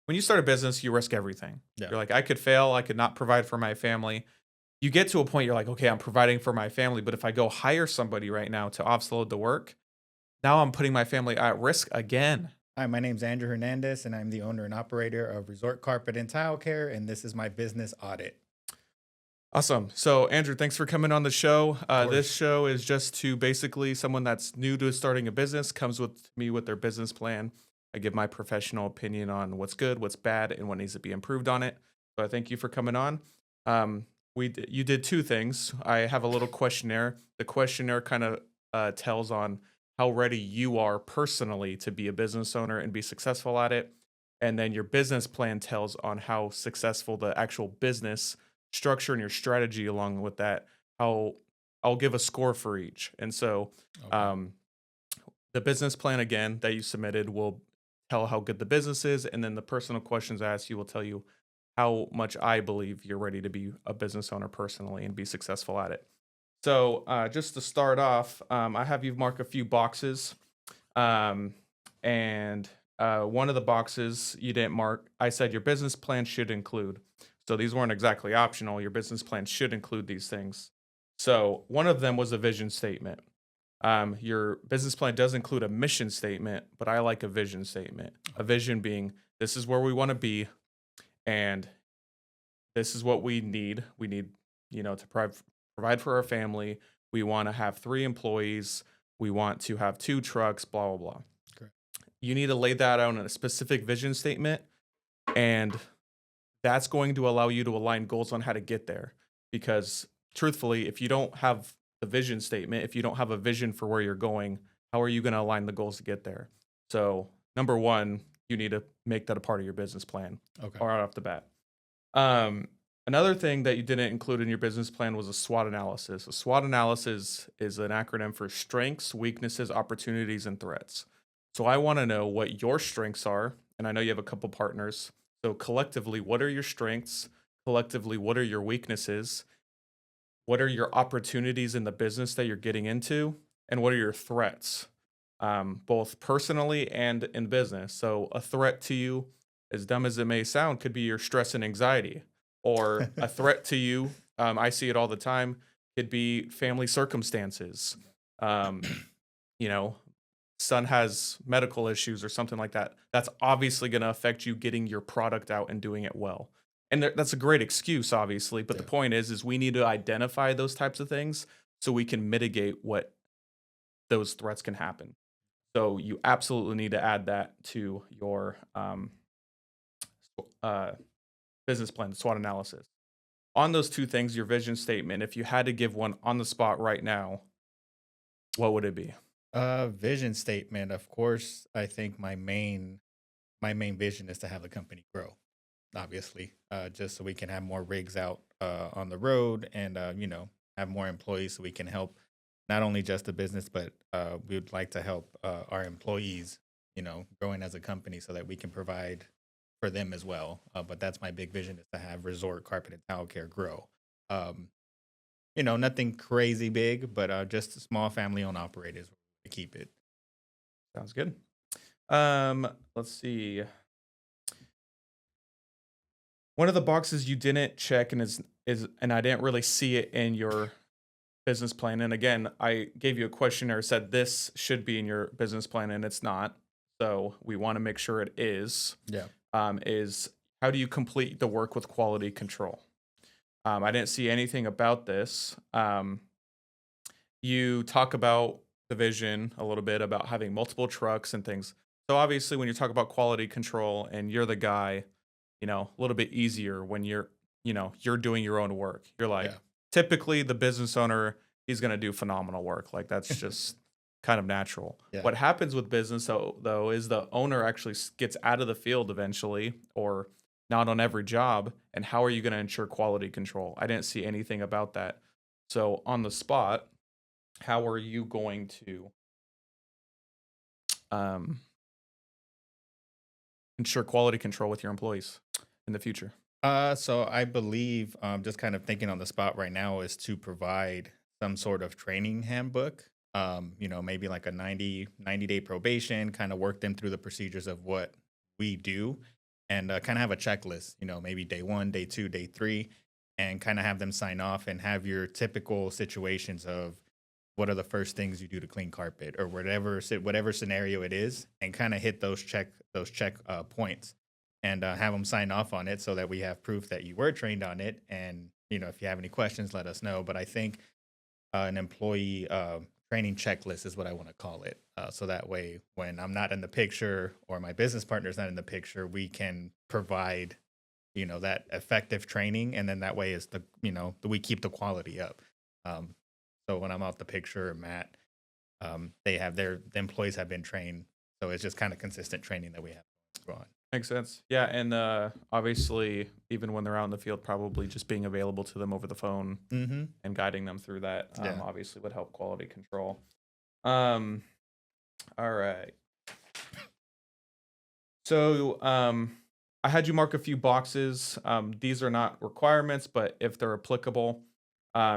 when you start a business, you risk everything. Yeah. You're like, I could fail, I could not provide for my family. You get to a point you're like, okay, I'm providing for my family, but if I go hire somebody right now to offload the work, now I'm putting my family at risk again. Hi, my name's Andrew Hernandez, and I'm the owner and operator of Resort Carpet and Tile Care, and this is my business audit. Awesome. So, Andrew, thanks for coming on the show. Of This course. show is just to basically someone that's new to starting a business comes with me with their business plan. I give my professional opinion on what's good, what's bad, and what needs to be improved on it. So, I thank you for coming on. You did two things. I have a little questionnaire. The questionnaire kind of tells on how ready you are personally to be a business owner and be successful at it. And then your business plan tells on how successful the actual business structure and your strategy along with that, how I'll give a score for each. And so Okay. um, the business plan again that you submitted will tell how good the business is, and then the personal questions I ask you will tell you how much I believe you're ready to be a business owner personally and be successful at it. So just to start off, I have you mark a few boxes, um, and one of the boxes you didn't mark. I said your business plan should include. So these weren't exactly optional. Your business plan should include these things. So one of them was a vision statement. Your business plan does include a mission statement, but I like a vision statement. A vision being this is where we want to be, and this is what we need. We need, to provide for our family. We want to have 3 employees. We want to have 2 trucks, blah, blah, blah. Correct. You need to lay that out in a specific vision statement, and that's going to allow you to align goals on how to get there. Because truthfully, if you don't have the vision statement, if you don't have a vision for where you're going, how are you going to align the goals to get there? So, number one, you need to make that a part of your business plan Okay. right off the bat. Another thing that you didn't include in your business plan was a SWOT analysis. A SWOT analysis is an acronym for strengths, weaknesses, opportunities, and threats. So I want to know what your strengths are, and I know you have a couple partners. So collectively, what are your strengths? Collectively, what are your weaknesses? What are your opportunities in the business that you're getting into? And what are your threats, both personally and in business? So a threat to you, as dumb as it may sound, could be your stress and anxiety, or a threat to you. I see it all the time. Could be family circumstances. Um, you know, son has medical issues or something like that. That's obviously going to affect you getting your product out and doing it well. And that's a great excuse, obviously. But the Yeah. point is we need to identify those types of things so we can mitigate what those threats can happen. So you absolutely need to add that to your uh, business plan, SWOT analysis. On those two things, your vision statement, if you had to give one on the spot right now, what would it be? Vision statement. Of course, I think my main vision is to have the company grow. Obviously, just so we can have more rigs out on the road, and have more employees, so we can help not only just the business, but we would like to help our employees, growing as a company, so that we can provide for them as well. But that's my big vision, is to have Resort Carpet and Towel Care grow. Um, Nothing crazy big, but just a small family owned operators to keep it. Sounds good. Let's see. One of the boxes you didn't check and is and I didn't really see it in your business plan. And again, I gave you a questionnaire, said this should be in your business plan, and it's not. So we want to make sure it is. Yeah. Is how do you complete the work with quality control? I didn't see anything about this. You talk about the vision a little bit about having multiple trucks and things. So obviously, when you talk about quality control and you're the guy, a little bit easier when you're doing your own work. You're like, Yeah. typically the business owner, he's going to do phenomenal work. Like that's just kind of natural. Yeah. What happens with business though is the owner actually gets out of the field eventually, or not on every job. And how are you going to ensure quality control? I didn't see anything about that. So on the spot, how are you going to um, ensure quality control with your employees in the future? So I believe, just kind of thinking on the spot right now, is to provide some sort of training handbook. Maybe like a 90 day probation, kind of work them through the procedures of what we do. and kind of have a checklist, maybe day one, day two, day three, and kind of have them sign off and have your typical situations of what are the first things you do to clean carpet or whatever scenario it is, and kind of hit those check points, and have them sign off on it so that we have proof that you were trained on it. And if you have any questions, let us know. But I think an employee training checklist is what I want to call it. So that way, when I'm not in the picture or my business partner's not in the picture, we can provide, that effective training. And then that way is we keep the quality up. Um, so when I'm out the picture or Matt, the employees have been trained. So it's just kind of consistent training that we have going on. Makes sense. Yeah, and obviously, even when they're out in the field, probably just being available to them over the phone Mm-hmm. and guiding them through that Yeah. obviously would help quality control. Um, all right. So I had you mark a few boxes. These are not requirements, but if they're applicable,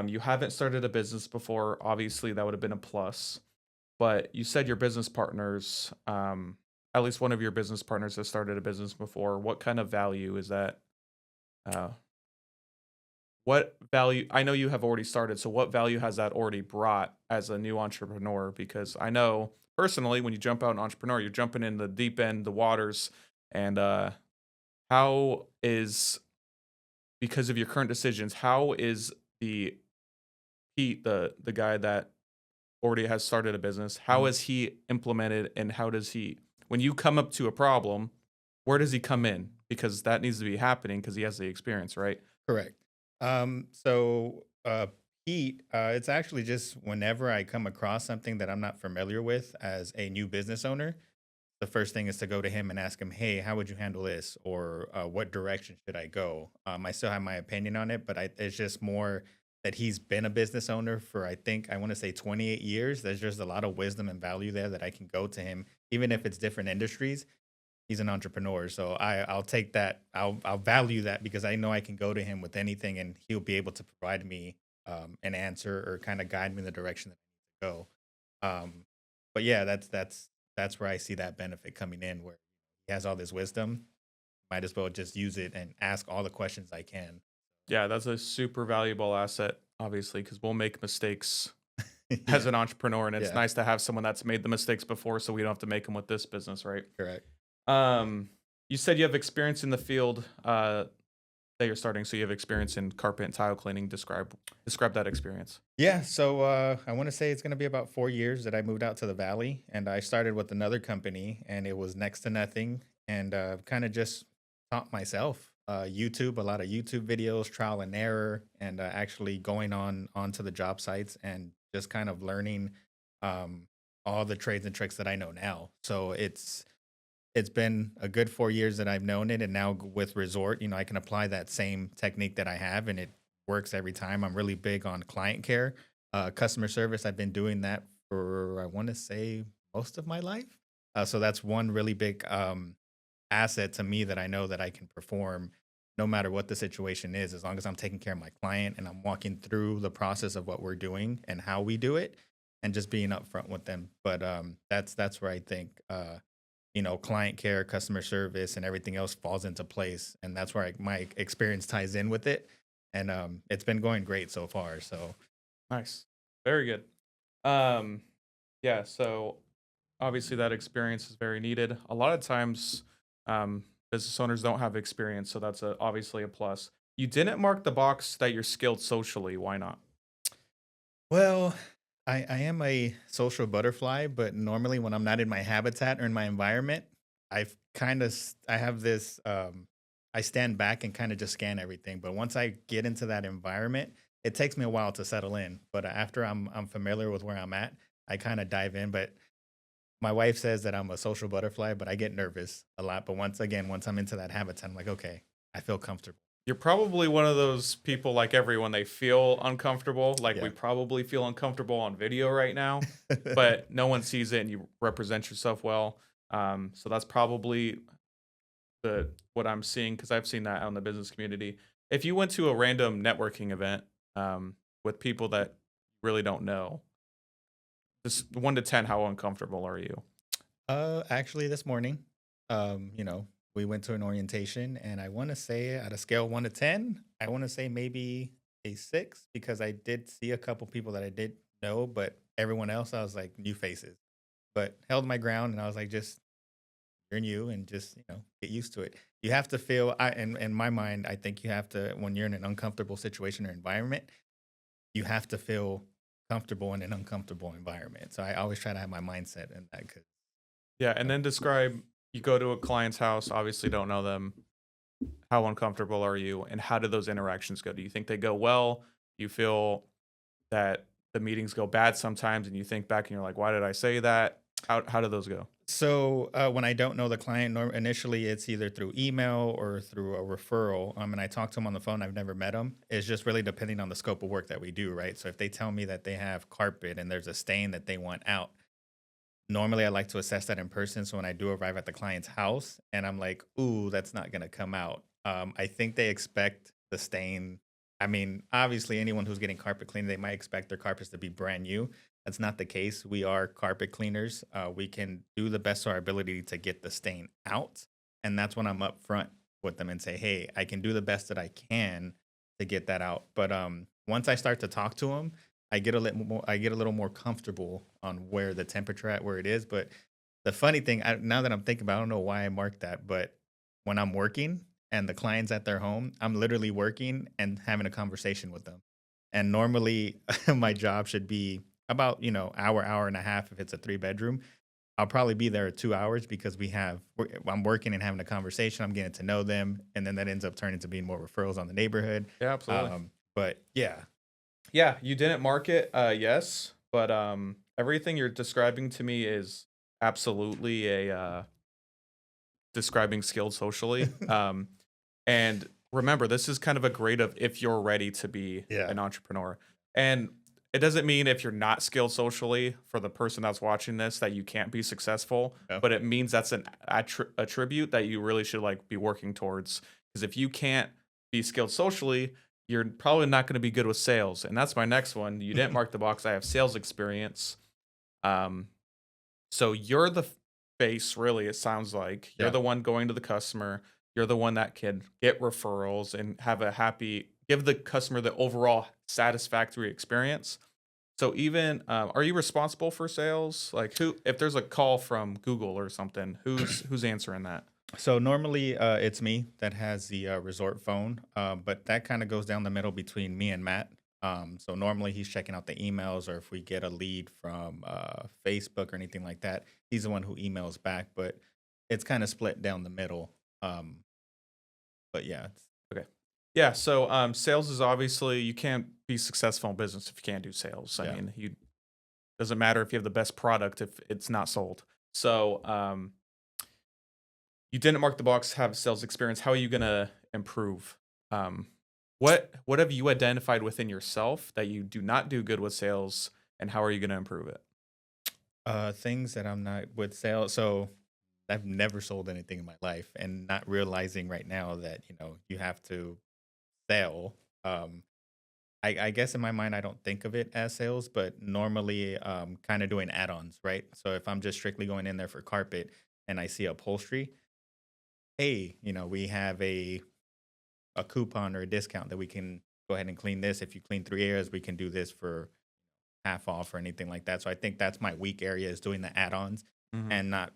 you haven't started a business before. Obviously, that would have been a plus. But you said your business partners, at least one of your business partners has started a business before. What kind of value is that? Uh, what value? I know you have already started, so what value has that already brought as a new entrepreneur? Because I know personally, when you jump out an entrepreneur, you're jumping in the deep end, the waters, and how is because of your current decisions, how is the Pete, the guy that already has started a business, how is he implemented and how does he when you come up to a problem, where does he come in? Because that needs to be happening because he has the experience, right? Correct. So Pete, it's actually just whenever I come across something that I'm not familiar with as a new business owner, the first thing is to go to him and ask him, "Hey, how would you handle this?" Or "What direction should I go?" I still have my opinion on it, but it's just more that he's been a business owner for I want to say 28 years. There's just a lot of wisdom and value there that I can go to him, even if it's different industries. He's an entrepreneur, so I'll take that. I'll value that because I know I can go to him with anything, and he'll be able to provide me an answer or kind of guide me in the direction that I need to go. But yeah, that's where I see that benefit coming in, where he has all this wisdom. Might as well just use it and ask all the questions I can. Yeah, that's a super valuable asset, obviously, because we'll make mistakes as Yeah, an entrepreneur, and it's yeah, nice to have someone that's made the mistakes before so we don't have to make them with this business, right? correct. Um, you said you have experience in the field that you're starting, so you have experience in carpet and tile cleaning. Describe that experience. Yeah, so I want to say it's going to be about 4 years that I moved out to the valley, and I started with another company, and it was next to nothing, and kind of just taught myself YouTube, a lot of YouTube videos, trial and error, and actually going on onto the job sites and just kind of learning um, all the trades and tricks that I know now. So it's been a good 4 years that I've known it, and now with Resort, I can apply that same technique that I have, and it works every time. I'm really big on client care, customer service. I've been doing that for I want to say most of my life. So that's one really big asset to me that I know that I can perform no matter what the situation is, as long as I'm taking care of my client and I'm walking through the process of what we're doing and how we do it, and just being upfront with them. But that's where I think client care, customer service, and everything else falls into place, and that's where my experience ties in with it, and it's been going great so far. So Nice. Very good. Um, yeah, so obviously that experience is very needed. A lot of times, business owners don't have experience, so that's obviously a plus. You didn't mark the box that you're skilled socially. Why not? well, I am a social butterfly, but normally when I'm not in my habitat or in my environment, I have this I stand back and kind of just scan everything. But once I get into that environment, it takes me a while to settle in. But after I'm familiar with where I'm at, I kind of dive in. But my wife says that I'm a social butterfly, but I get nervous a lot. But once I'm into that habitat, I'm like, okay, I feel comfortable. You're probably one of those people like everyone, they feel uncomfortable. Like we Yeah. probably feel uncomfortable on video right now, but no one sees it and you represent yourself well. So that's probably the what I'm seeing because I've seen that out in the business community. If you went to a random networking event with people that really don't know, just 1 to 10, how uncomfortable are you? Actually, this morning, you know, We went to an orientation, and I want to say at a scale 1 to 10, I want to say maybe a 6 because I did see a couple people that I did know, but everyone else I was like new faces. But held my ground, and I was like, just you're new, and just get used to it. You have to feel. In my mind, I think you have to when you're in an uncomfortable situation or environment, you have to feel comfortable in an uncomfortable environment. So I always try to have my mindset in that. Cause, Yeah, and uh, then describe you go to a client's house, obviously don't know them. How uncomfortable are you and how do those interactions go? Do you think they go well? Do you feel that the meetings go bad sometimes and you think back and you're like, "Why did I say that?" How do those go? when I don't know the client, initially it's either through email or through a referral. And I talk to them on the phone. I've never met them. It's just really depending on the scope of work that we do, right? So if they tell me that they have carpet and there's a stain that they want out, normally I like to assess that in person. So when I do arrive at the client's house and I'm like, ooh, that's not going to come out. I think they expect the stain. I mean, obviously, anyone who's getting carpet cleaned, they might expect their carpets to be brand new. That's not the case. We are carpet cleaners. We can do the best of our ability to get the stain out. And that's when I'm upfront with them and say, hey, I can do the best that I can to get that out. But once I start to talk to them, I get a little more comfortable on where the temperature at where it is. But the funny thing, now that I'm thinking about, I don't know why I marked that, but when I'm working and the client's at their home, I'm literally working and having a conversation with them. And normally, my job should be about hour and a half if it's a 3 bedroom. I'll probably be there 2 hours because I'm working and having a conversation. I'm getting to know them, and then that ends up turning to being more referrals on the neighborhood. Yeah, absolutely. But yeah, Yeah, you didn't mark it, yes, but everything you're describing to me is absolutely a describing skilled socially. And remember, this is kind of a grade of if you're ready to be yeah, an entrepreneur. And it doesn't mean if you're not skilled socially for the person that's watching this that you can't be successful, yeah. but it means that's an attribute that you really should like be working towards. Because if you can't be skilled socially, you're probably not going to be good with sales. And that's my next one. You didn't mark the box. I have sales experience. Um, so you're the face, really, it sounds like. You're Yeah. the one going to the customer. You're the one that can get referrals and have a happy give the customer the overall satisfactory experience. So even are you responsible for sales? Like who if there's a call from Google or something, who's answering that? So normally it's me that has the resort phone, but that kind of goes down the middle between me and Matt. So normally he's checking out the emails, or if we get a lead from Facebook or anything like that, he's the one who emails back. But it's kind of split down the middle. Um, but yeah, Okay. Yeah, so sales is obviously you can't be successful in business if you can't do sales. I yeah. mean, you doesn't matter if you have the best product if it's not sold. So you didn't mark the box, have sales experience. How are you gonna improve? Um, what have you identified within yourself that you do not do good with sales, and how are you gonna improve it? Things that I'm not with sales. So I've never sold anything in my life, and not realizing right now that you have to sell. Um, I guess in my mind, I don't think of it as sales, but normally, kind of doing add-ons, right? So if I'm just strictly going in there for carpet and I see upholstery, hey, we have a coupon or a discount that we can go ahead and clean this. If you clean 3 areas, we can do this for half off or anything like that. So I think that's my weak area is doing the add-ons Mhm. and not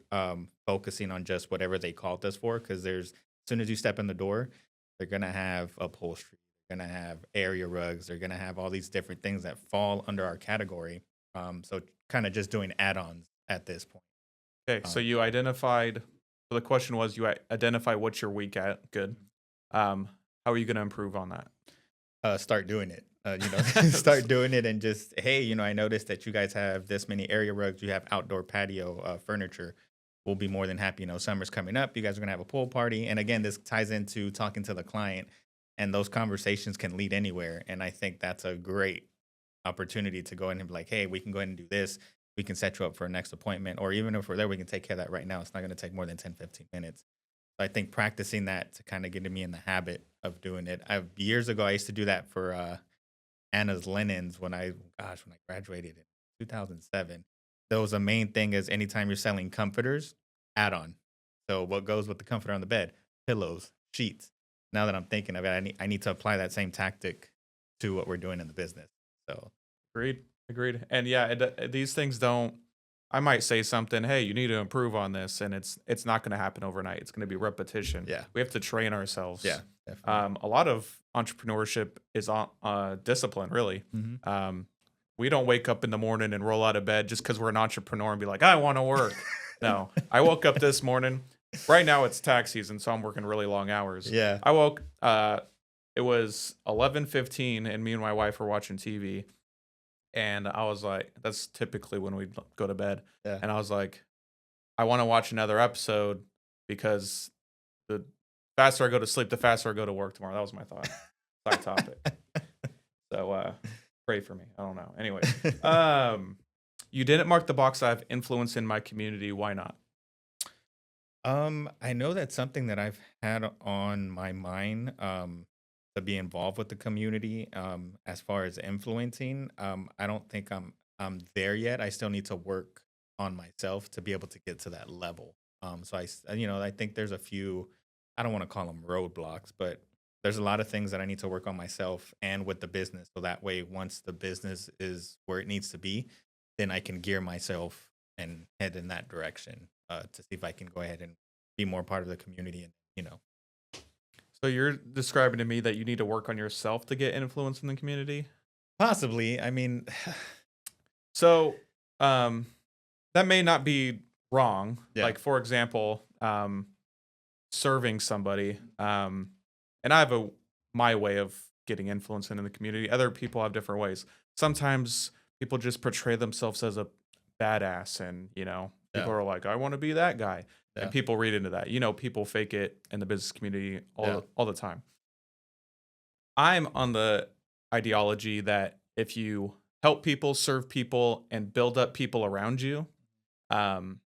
focusing on just whatever they called us for. Because there's as soon as you step in the door, they're gonna have upholstery, they're gonna have area rugs, they're gonna have all these different things that fall under our category. So kind of just doing add-ons at this point. Okay, so Um, you identified. So the question was, you identify what you're weak at. Good. Um, how are you gonna improve on that? start doing it. Start doing it and just hey, I noticed that you guys have this many area rugs. You have outdoor patio furniture. We'll be more than happy. Summer's coming up. You guys are gonna have a pool party, and again, this ties into talking to the client, and those conversations can lead anywhere. And I think that's a great opportunity to go in and be like, hey, we can go ahead and do this. We can set you up for a next appointment, or even if we're there, we can take care of that right now. It's not going to take more than 10, 15 minutes. I think practicing that to kind of get me in the habit of doing it. Years ago, I used to do that for Anna's Linens when I graduated in 2007. There was a main thing is anytime you're selling comforters, add on. So what goes with the comforter on the bed? Pillows, sheets. Now that I'm thinking of it, I need to apply that same tactic to what we're doing in the business. So Agreed. Agreed. And yeah, these things don't. I might say something. Hey, you need to improve on this, and it's not going to happen overnight. It's going to be repetition. yeah, We have to train yeah, ourselves. definitely. A lot of entrepreneurship is on discipline. Really, Hmm. we don't wake up in the morning and roll out of bed just because we're an entrepreneur and be like, I want to work. No, I woke up this morning. Right now it's tax season, so I'm working really long hours. Yeah. I woke. It was 11:15, and me and my wife were watching TV. And I was like, that's typically when we go to bed. Yeah. And I was like, I want to watch another episode because the faster I go to sleep, the faster I go to work tomorrow. That was my thought. Side topic. So pray for me. I don't know. Anyway, you didn't mark the box. I have influence in my community. Why not? I know that's something that I've had on my mind, to be involved with the community, as far as influencing. I don't think I'm there yet. I still need to work on myself to be able to get to that level. I think there's a few, I don't want to call them roadblocks, but there's a lot of things that I need to work on myself and with the business. So that way, once the business is where it needs to be, then I can gear myself and head in that direction, to see if I can go ahead and be more part of the community and So you're describing to me that you need to work on yourself to get influence in the community. possibly. I mean, So um, that may not be wrong. yeah, Like for example, serving somebody. And I have my way of getting influence in the community. Other people have different ways. Sometimes people just portray themselves as a badass, and yeah, people are like, I want to be that guy, yeah, and people read into that. People fake it in the business community yeah, all the time. I'm on the ideology that if you help people, serve people, and build up people around you, um,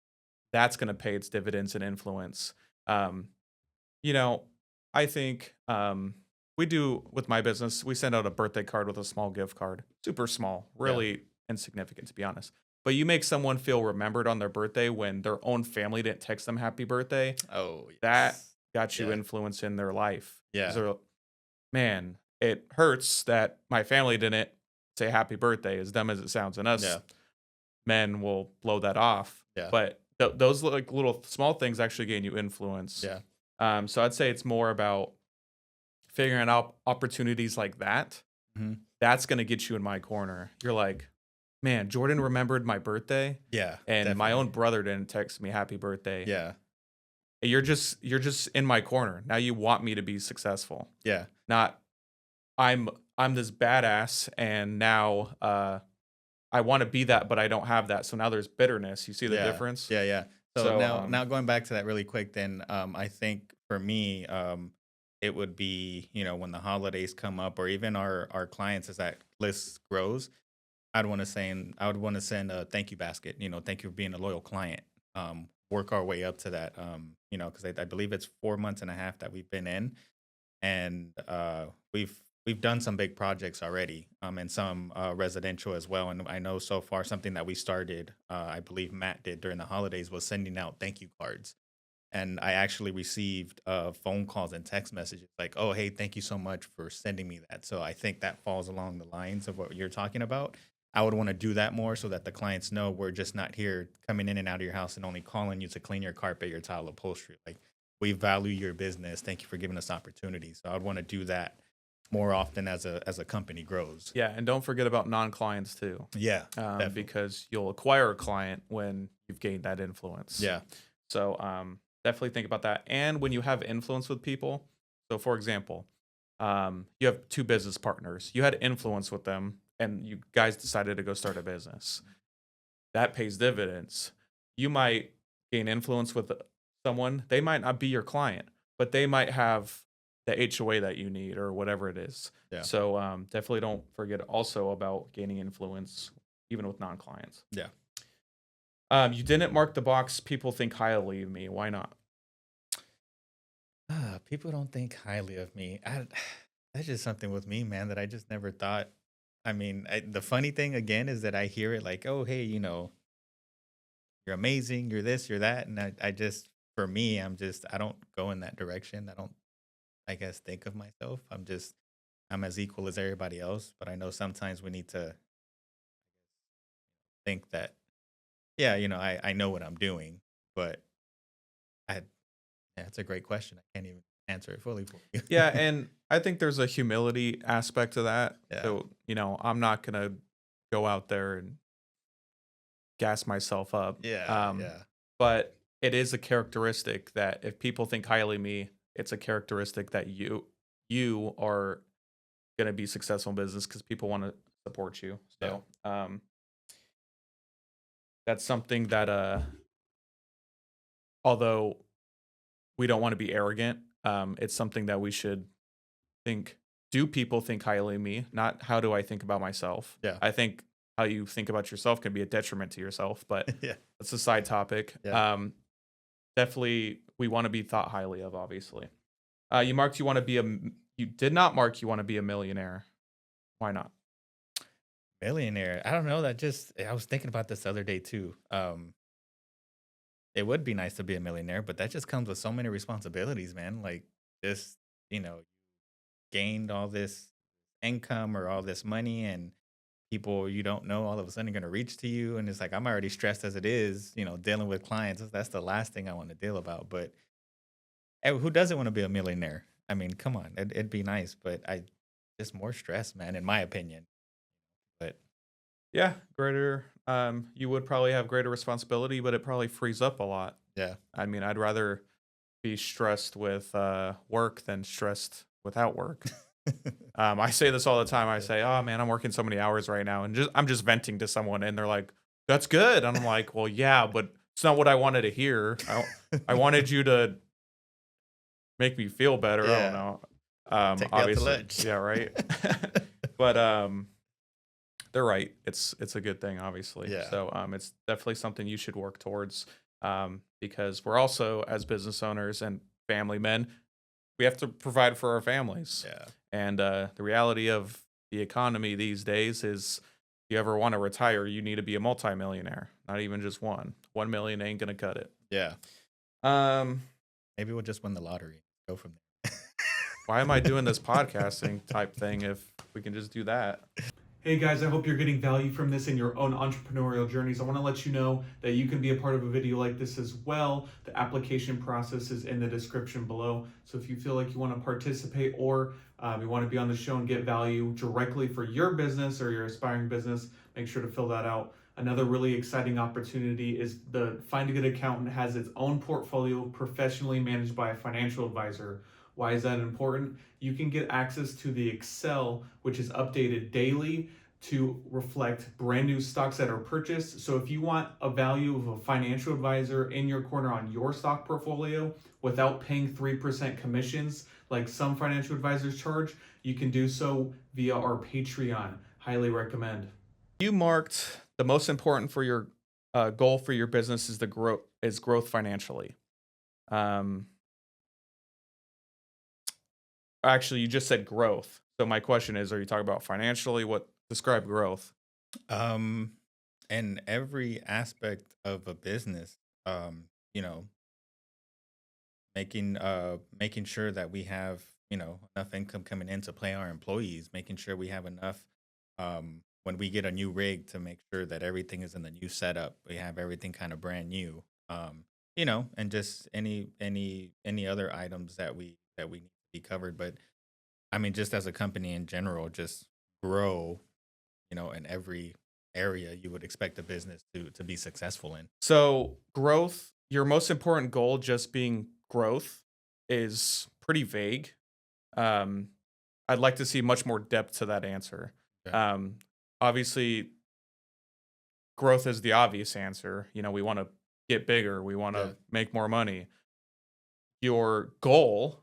that's going to pay its dividends and influence. Um, you know, I think we do with my business, we send out a birthday card with a small gift card, super small, yeah. really insignificant to be honest. But you make someone feel remembered on their birthday when their own family didn't text them happy birthday, Oh, that yes. got you Yeah, influence in their life. 'Cause yeah, man, it hurts that my family didn't say happy birthday, as dumb as it sounds. And us yeah, men will blow that off. yeah, But those like little small things actually gain you influence. yeah. So I'd say it's more about figuring out opportunities like that. Mhm. That's going to get you in my corner. You're like, man, Jordan remembered my birthday, Yeah, and my own definitely. brother didn't text me happy birthday. Yeah, You're just in my corner. Now you want me to be successful. yeah, Not I'm this badass, and now I want to be that, but I don't have that. So now there's bitterness. You see the yeah, difference? yeah, yeah. So So now going back to that really quick, then, I think for me, it would be, when the holidays come up, or even our clients, as that list grows, I would want to send a thank you basket. Thank you for being a loyal client. Work our way up to that. Because I believe it's 4 months and a half that we've been in, and we've done some big projects already, and some residential as well. And I know so far something that we started, I believe Matt did during the holidays, was sending out thank you cards. And I actually received phone calls and text messages like, "Oh, hey, thank you so much for sending me that." So I think that falls along the lines of what you're talking about. I would want to do that more so that the clients know we're just not here coming in and out of your house and only calling you to clean your carpet, your tile upholstery. Like, we value your business. Thank you for giving us opportunities. So I'd want to do that more often as a company grows. yeah, and don't forget about non-clients too, Yeah, definitely. because you'll acquire a client when you've gained that influence. Yeah, So definitely think about that. And when you have influence with people, so for example, you have two business partners. You had influence with them, and you guys decided to go start a business. That pays dividends. You might gain influence with someone. They might not be your client, but they might have the HOA that you need or whatever it is. yeah, So definitely don't forget also about gaining influence, even with non-clients. yeah. You didn't mark the box. People think highly of me. Why not? People don't think highly of me. That's just something with me, man, that I just never thought. I mean, the funny thing again is that I hear it like, "Oh, hey, you're amazing, you're this, you're that," and I just for me, I don't go in that direction. I don't, I guess, think of myself. I'm as equal as everybody else. But I know sometimes we need to think that, yeah, I know what I'm doing, but I, yeah, it's a great question. I can't even answer it fully for you. Yeah, and I think there's a humility aspect to that. Yeah. So, I'm not gonna go out there and gas myself up. Yeah. Yeah. But it is a characteristic that if people think highly of me, it's a characteristic that you are gonna be successful in business because people want to support you. Yeah. So that's something that although we don't want to be arrogant, it's something that we should think, do people think highly of me? Not how do I think about myself? Yeah. I think how you think about yourself can be a detriment to yourself, but Yeah. that's a side topic. Yeah. Definitely we want to be thought highly of, obviously. You did not mark you want to be a millionaire. Why not? Millionaire. I don't know. I was thinking about this the other day too. It would be nice to be a millionaire, but that just comes with so many responsibilities, man. Like, just, gained all this income or all this money, and people you don't know all of a sudden are going to reach to you. And it's like, I'm already stressed as it is, dealing with clients. That's the last thing I want to deal about. But who doesn't want to be a millionaire? I mean, come on, it'd be nice, but just more stress, man, in my opinion. But Yeah, greater. You would probably have greater responsibility, but it probably frees up a lot. yeah. I mean, I'd rather be stressed with work than stressed without work. I say this all the time. I say, "Oh man, I'm working so many hours right now," and I'm just venting to someone, and they're like, "That's good," and I'm like, "Well, yeah, but it's not what I wanted to hear. I wanted you to make me feel better. I don't Yeah. know. Take me out to Obviously, lunch. yeah, right. But they're right. It's a good thing, obviously. Yeah. So it's definitely something you should work towards. Because we're also, as business owners and family men, we have to provide for our families. Yeah. And the reality of the economy these days is, if you ever want to retire, you need to be a multimillionaire, not even just one. 1 million ain't gonna cut it. Yeah. Um, Maybe we'll just win the lottery. Go from there. why am I doing this podcasting type thing if we can just do that? Hey guys, I hope you're getting value from this in your own entrepreneurial journeys. I want to let you know that you can be a part of a video like this as well. The application process is in the description below. So if you feel like you want to participate or you want to be on the show and get value directly for your business or your aspiring business, make sure to fill that out. Another really exciting opportunity is the Find a Good Accountant has its own portfolio professionally managed by a financial advisor. Why is that important? You can get access to the Excel, which is updated daily to reflect brand new stocks that are purchased. So if you want a value of a financial advisor in your corner on your stock portfolio without paying 3% commissions like some financial advisors charge, you can do so via our Patreon. Highly recommend. You marked the most important for your goal for your business is growth financially. Actually, you just said growth. So my question is, are you talking about financially? Describe growth? In every aspect of a business, you know, making sure that we have, enough income coming in to pay our employees, making sure we have enough when we get a new rig to make sure that everything is in the new setup. We have everything kind of brand new. And just any other items that we need to be covered. But I mean, just as a company in general, just grow, in every area you would expect a business to be successful in. So growth, your most important goal just being growth is pretty vague. Um, I'd like to see much more depth to that answer. Okay. Obviously, growth is the obvious answer. We want to get bigger. We want to Yeah. make more money. Your goal,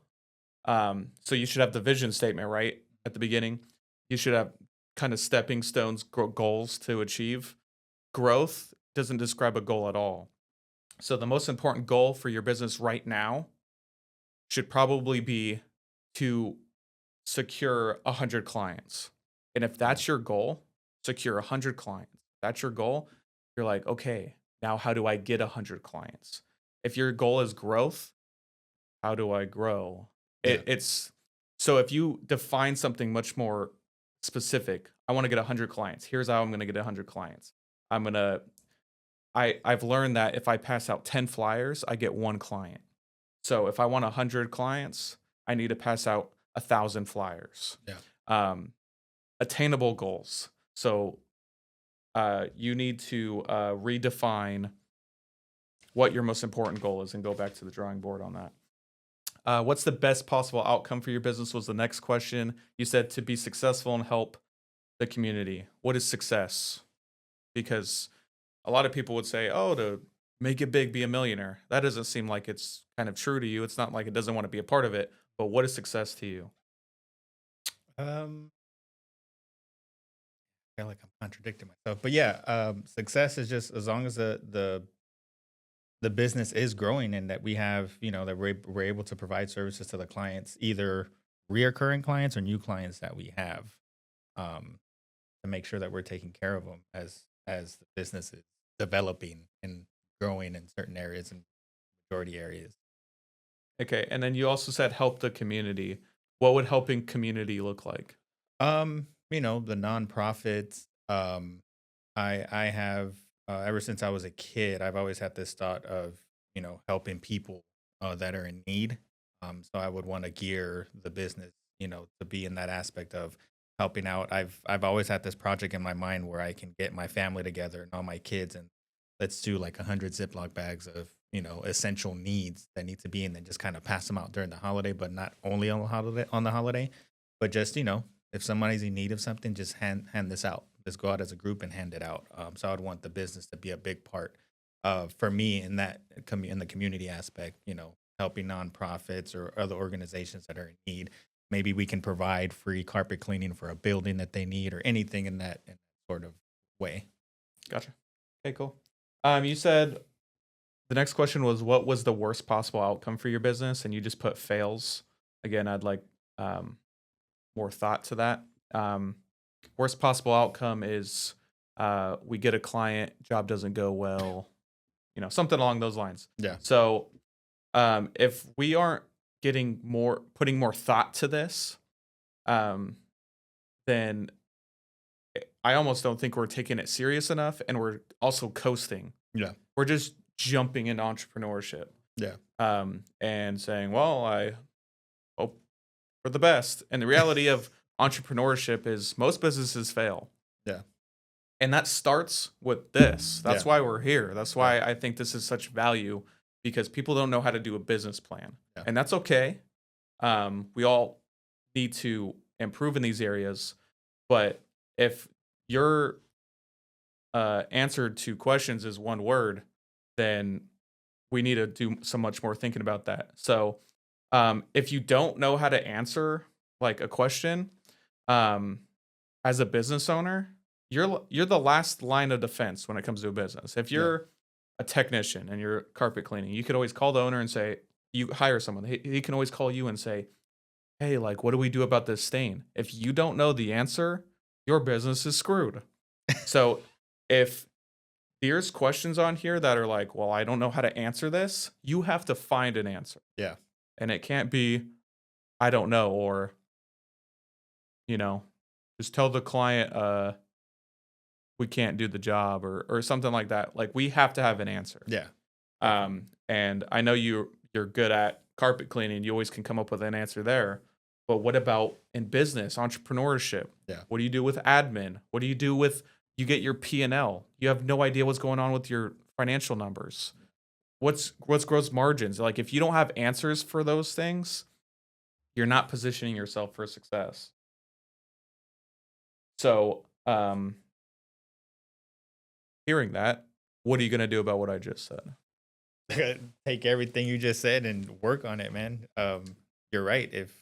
so you should have the vision statement, right? At the beginning, you should have kind of stepping stones, goals to achieve. Growth doesn't describe a goal at all. So the most important goal for your business right now should probably be to secure 100 clients. And if that's your goal, secure 100 clients. That's your goal. You're like, okay, now how do I get 100 clients? if your goal is growth, how do I grow? Yeah. It's so if you define something much more specific, I want to get 100 clients. Here's how I'm going to get 100 clients. I'm going to I've learned that if I pass out 10 flyers, I get one client. So if I want 100 clients, I need to pass out 1,000 flyers. Yeah. Um, Attainable goals. So you need to redefine what your most important goal is and go back to the drawing board on that. What's the best possible outcome for your business was the next question. You said to be successful and help the community. What is success? Because a lot of people would say, oh, to make it big, be a millionaire. That doesn't seem like it's kind of true to you. It's not like it doesn't want to be a part of it. But what is success to you? Um, I feel like I'm contradicting myself, but yeah, success is just as long as the business is growing and that we have, that we're able to provide services to the clients, either reoccurring clients or new clients that we have, um, to make sure that we're taking care of them as the business is developing and growing in certain areas and majority areas. Okay. And then you also said help the community. What would helping community look like? The nonprofits. I have ever since I was a kid, I've always had this thought of helping people that are in need. So I would want to gear the business, to be in that aspect of helping out. I've always had this project in my mind where I can get my family together and all my kids and let's do like 100 Ziploc bags of essential needs that need to be, and then just kind of pass them out during the holiday, but not only on the holiday, but just if somebody's in need of something, just hand this out. Just go out as a group and hand it out. So I would want the business to be a big part for me in that in the community aspect. Helping nonprofits or other organizations that are in need. Maybe we can provide free carpet cleaning for a building that they need, or anything in that sort of way. Gotcha. Okay, cool. You said the next question was what was the worst possible outcome for your business, and you just put fails. Again, I'd like more thought to that. Um, Worst possible outcome is we get a client, job doesn't go well, something along those lines. Yeah. So if we aren't putting more thought to this, then I almost don't think we're taking it serious enough, and we're also coasting. Yeah. We're just jumping into entrepreneurship. Yeah. And saying, well, I hope for the best. And the reality of entrepreneurship is most businesses fail. Yeah. And that starts with this. That's Yeah. why we're here. That's why I think this is such value, because people don't know how to do a business plan. Yeah. And that's okay. We all need to improve in these areas. But if your answer to questions is one word, then we need to do so much more thinking about that. So if you don't know how to answer like a question, as a business owner, you're the last line of defense when it comes to a business. If you're a technician and you're carpet cleaning, you could always call the owner and say, you hire someone. He can always call you and say, hey, like, what do we do about this stain? If you don't know the answer, your business is screwed. So if there's questions on here that are like, well, I don't know how to answer this, you have to find an answer. Yeah. And it can't be, I don't know, or, just tell the client, we can't do the job, or something like that. Like, we have to have an answer. Yeah. And I know you're good at carpet cleaning. You always can come up with an answer there. But what about in business, entrepreneurship? Yeah. What do you do with admin? What do you do with you get your P&L? You have no idea what's going on with your financial numbers. What's gross margins? Like, if you don't have answers for those things, you're not positioning yourself for success. So, hearing that, what are you going to do about what I just said? Take everything you just said and work on it, man. You're right. If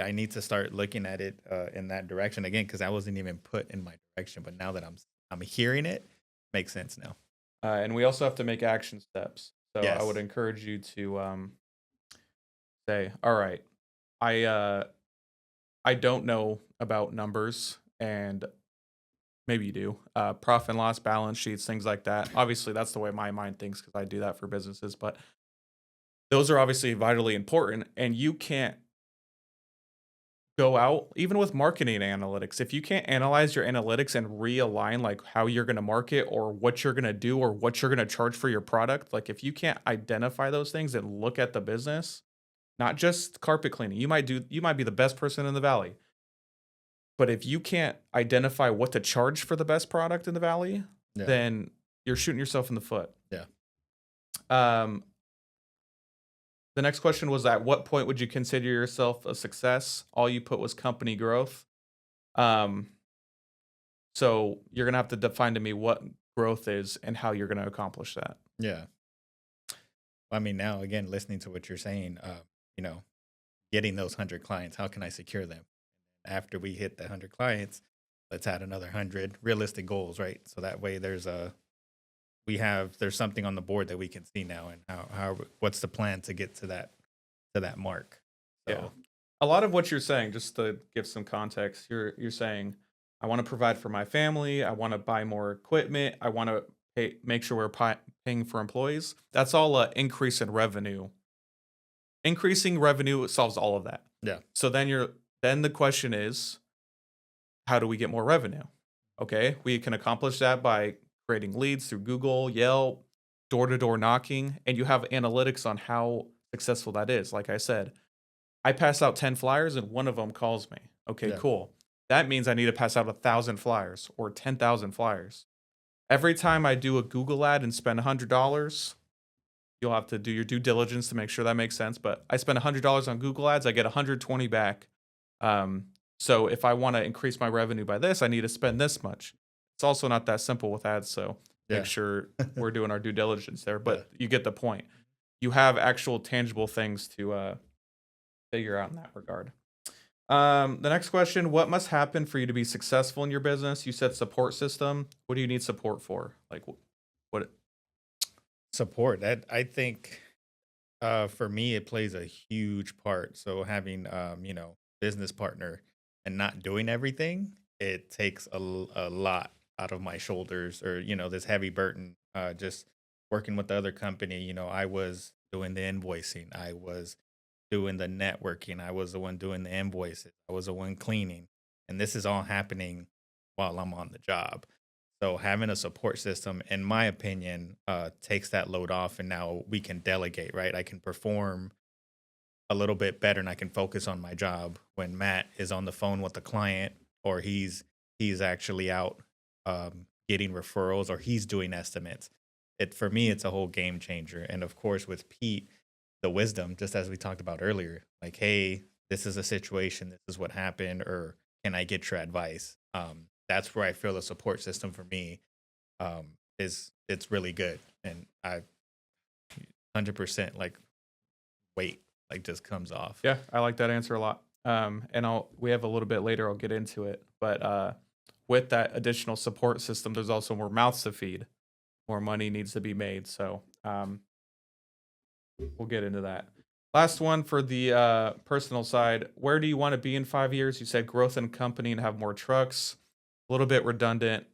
I need to start looking at it in that direction again, because I wasn't even put in my direction, but now that I'm hearing it, makes sense now. And we also have to make action steps. So I would Yes. encourage you to say, all right, I don't know about numbers, and maybe you do. Profit and loss, balance sheets, things like that. Obviously, that's the way my mind thinks because I do that for businesses. But those are obviously vitally important, and you can't go out even with marketing analytics. If you can't analyze your analytics and realign like how you're going to market or what you're going to do or what you're going to charge for your product, like if you can't identify those things and look at the business, not just carpet cleaning. You might be the best person in the valley, but if you can't identify what to charge for the best product in the valley, Yeah. then you're shooting yourself in the foot. Yeah. Um, the next question was, at what point would you consider yourself a success? All you put was company growth. Um, so you're gonna have to define to me what growth is and how you're gonna accomplish that. Yeah. I mean, now again, listening to what you're saying, you know, getting those 100 clients, how can I secure them? After we hit the 100 clients, let's add another 100 realistic goals, right? So that way there's something on the board that we can see now, and what's the plan to get to that mark. Yeah. So A lot of what you're saying, just to give some context, you're saying, I want to provide for my family, I want to buy more equipment, I want to make sure we're paying for employees. That's all an increase in revenue. Increasing revenue solves all of that. yeah. So then the question is, how do we get more revenue? Okay, we can accomplish that by creating leads through Google, Yelp, door-to-door knocking, and you have analytics on how successful that is. Like I said, I pass out 10 flyers and one of them calls me. Okay, Yeah. cool. That means I need to pass out 1,000 flyers or 10,000 flyers. Every time I do a Google ad and spend $100, you'll have to do your due diligence to make sure that makes sense. But I spend $100 on Google ads, I get 120 back. So if I want to increase my revenue by this, I need to spend this much. It's also not that simple with ads. So Yeah. make sure we're doing our due diligence there. But Yeah. you get the point. You have actual tangible things to figure out in that regard. The next question: what must happen for you to be successful in your business? You said support system. What do you need support for? Like what? Support that, I think, for me, it plays a huge part. So having, business partner and not doing everything, it takes a lot out of my shoulders, or, this heavy burden. Just working with the other company, I was doing the invoicing, I was doing the networking, I was the one doing the invoices, I was the one cleaning. And this is all happening while I'm on the job. So having a support system, in my opinion, takes that load off, and now we can delegate, right? I can perform a little bit better, and I can focus on my job when Matt is on the phone with the client, or he's actually out getting referrals, or he's doing estimates. For me, it's a whole game changer. And of course, with Pete, the wisdom, just as we talked about earlier, like, hey, this is a situation, this is what happened, or can I get your advice? That's where I feel the support system for me is it's really good, and I 100% like weight like just comes off. Yeah, I like that answer a lot. And we have a little bit later. I'll get into it, but with that additional support system, there's also more mouths to feed, more money needs to be made. So we'll get into that. Last one for the personal side. Where do you want to be in 5 years? You said growth in company and have more trucks. A little bit redundant.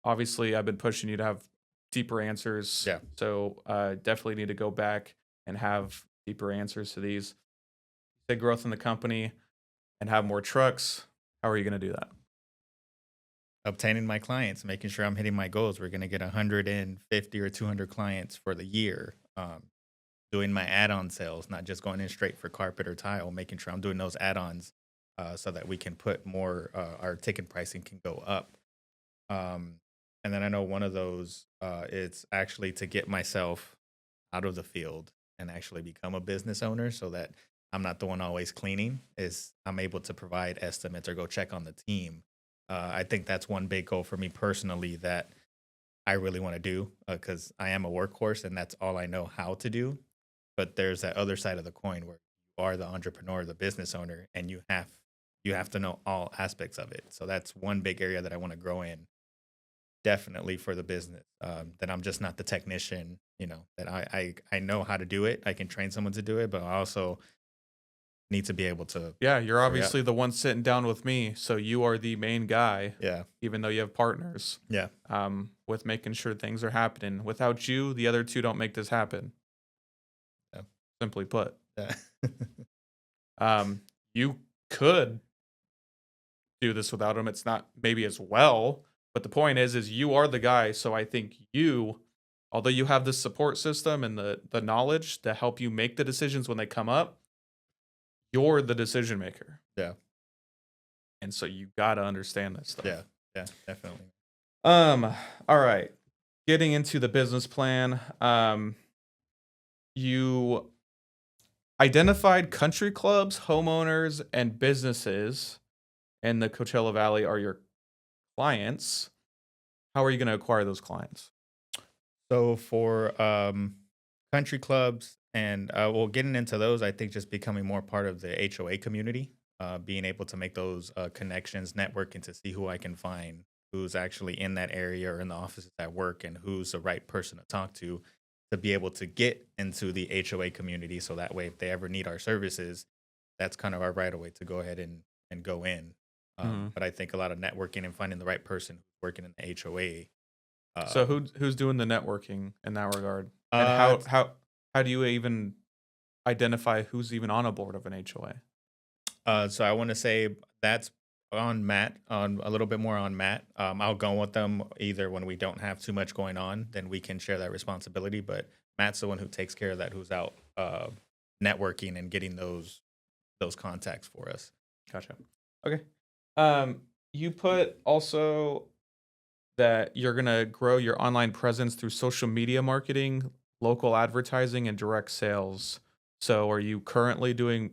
Obviously, I've been pushing you to have deeper answers. Yeah. So definitely need to go back and have deeper answers to these. Say growth in the company and have more trucks. How are you going to do that? Obtaining my clients, making sure I'm hitting my goals. We're going to get 150 or 200 clients for the year. Doing my add-on sales, not just going in straight for carpet or tile, making sure I'm doing those add-ons so that we can put more, our ticket pricing can go up. And then I know one of those, it's actually to get myself out of the field and actually become a business owner, so that I'm not the one always cleaning, is I'm able to provide estimates or go check on the team. I think that's one big goal for me personally that I really want to do, because I am a workhorse and that's all I know how to do. But there's that other side of the coin where you are the entrepreneur, the business owner, and you have to know all aspects of it. So that's one big area that I want to grow in, definitely, for the business. That I'm just not the technician, that I know how to do it. I can train someone to do it, but I also need to be able to. Yeah, you're obviously the one sitting down with me, so you are the main guy. Yeah. Even though you have partners. Yeah. With making sure things are happening. Without you, the other two don't make this happen. simply put. Yeah. You could do this without him. It's not maybe as well, but the point is you are the guy. So I think you, although you have the support system and the knowledge to help you make the decisions when they come up, you're the decision maker. Yeah. And so you gotta understand that stuff. Yeah. Yeah. Definitely. All right. Getting into the business plan. You identified country clubs, homeowners, and businesses in the Coachella Valley are your clients. How are you going to acquire those clients? So for country clubs and well, getting into those, I think just becoming more part of the HOA community, being able to make those connections, networking to see who I can find, who's actually in that area or in the offices at work, and who's the right person to talk to be able to get into the HOA community. So that way, if they ever need our services, that's kind of our right of way to go ahead and go in. Mhm. But I think a lot of networking and finding the right person working in the HOA. So Um, who's doing the networking in that regard? And uh, how do you even identify who's even on a board of an HOA? so I want to say that's on Matt, on a little bit more on Matt. I'll go with them either when we don't have too much going on, then we can share that responsibility. But Matt's the one who takes care of that, who's out networking and getting those contacts for us. Gotcha. Okay. You put also that you're gonna grow your online presence through social media marketing, local advertising, and direct sales. So, are you currently doing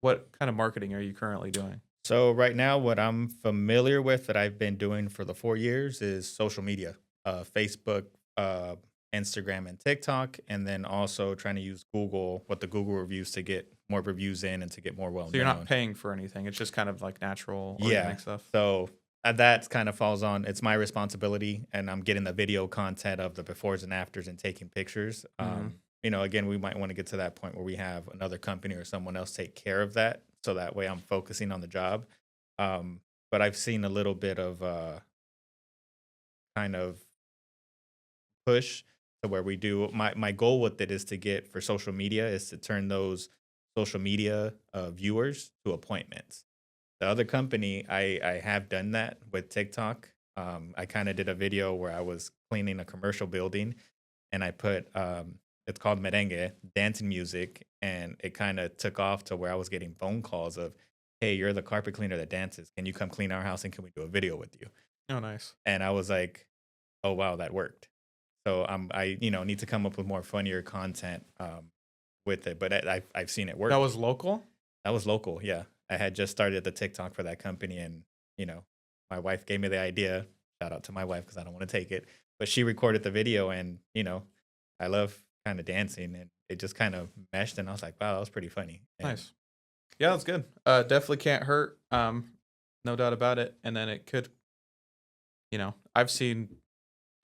what kind of marketing are you currently doing? So right now, what I'm familiar with that I've been doing for the 4 years is social media, Facebook, uh, Instagram, and TikTok, and then also trying to use Google, what the Google reviews to get more reviews in and to get more well So you're not known. paying for anything. It's just kind of like natural Yeah. organic stuff. So that kind of falls on it's my responsibility, and I'm getting the video content of the befores and afters and taking pictures. Mhm. Again, we might want to get to that point where we have another company or someone else take care of that, so that way I'm focusing on the job. But I've seen a little bit of kind of push to where we do my goal with it is to get for social media is to turn those social media viewers to appointments. The other company, I have done that with TikTok. I kind of did a video where I was cleaning a commercial building, and I put it's called merengue, dancing music, and it kind of took off to where I was getting phone calls of, "Hey, you're the carpet cleaner that dances. Can you come clean our house and can we do a video with you?" Oh, nice. And I was like, "Oh wow, that worked." So I need to come up with more funnier content with it, but I've seen it That work. was local? That was local, yeah. I had just started the TikTok for that company, and you know, my wife gave me the idea. Shout out to my wife because I don't want to take it, but she recorded the video, and I love kind of dancing, and it just kind of meshed, and I was like, wow, that was pretty funny. And Nice. Yeah, that's good. Definitely can't hurt. No doubt about it. And then it could, I've seen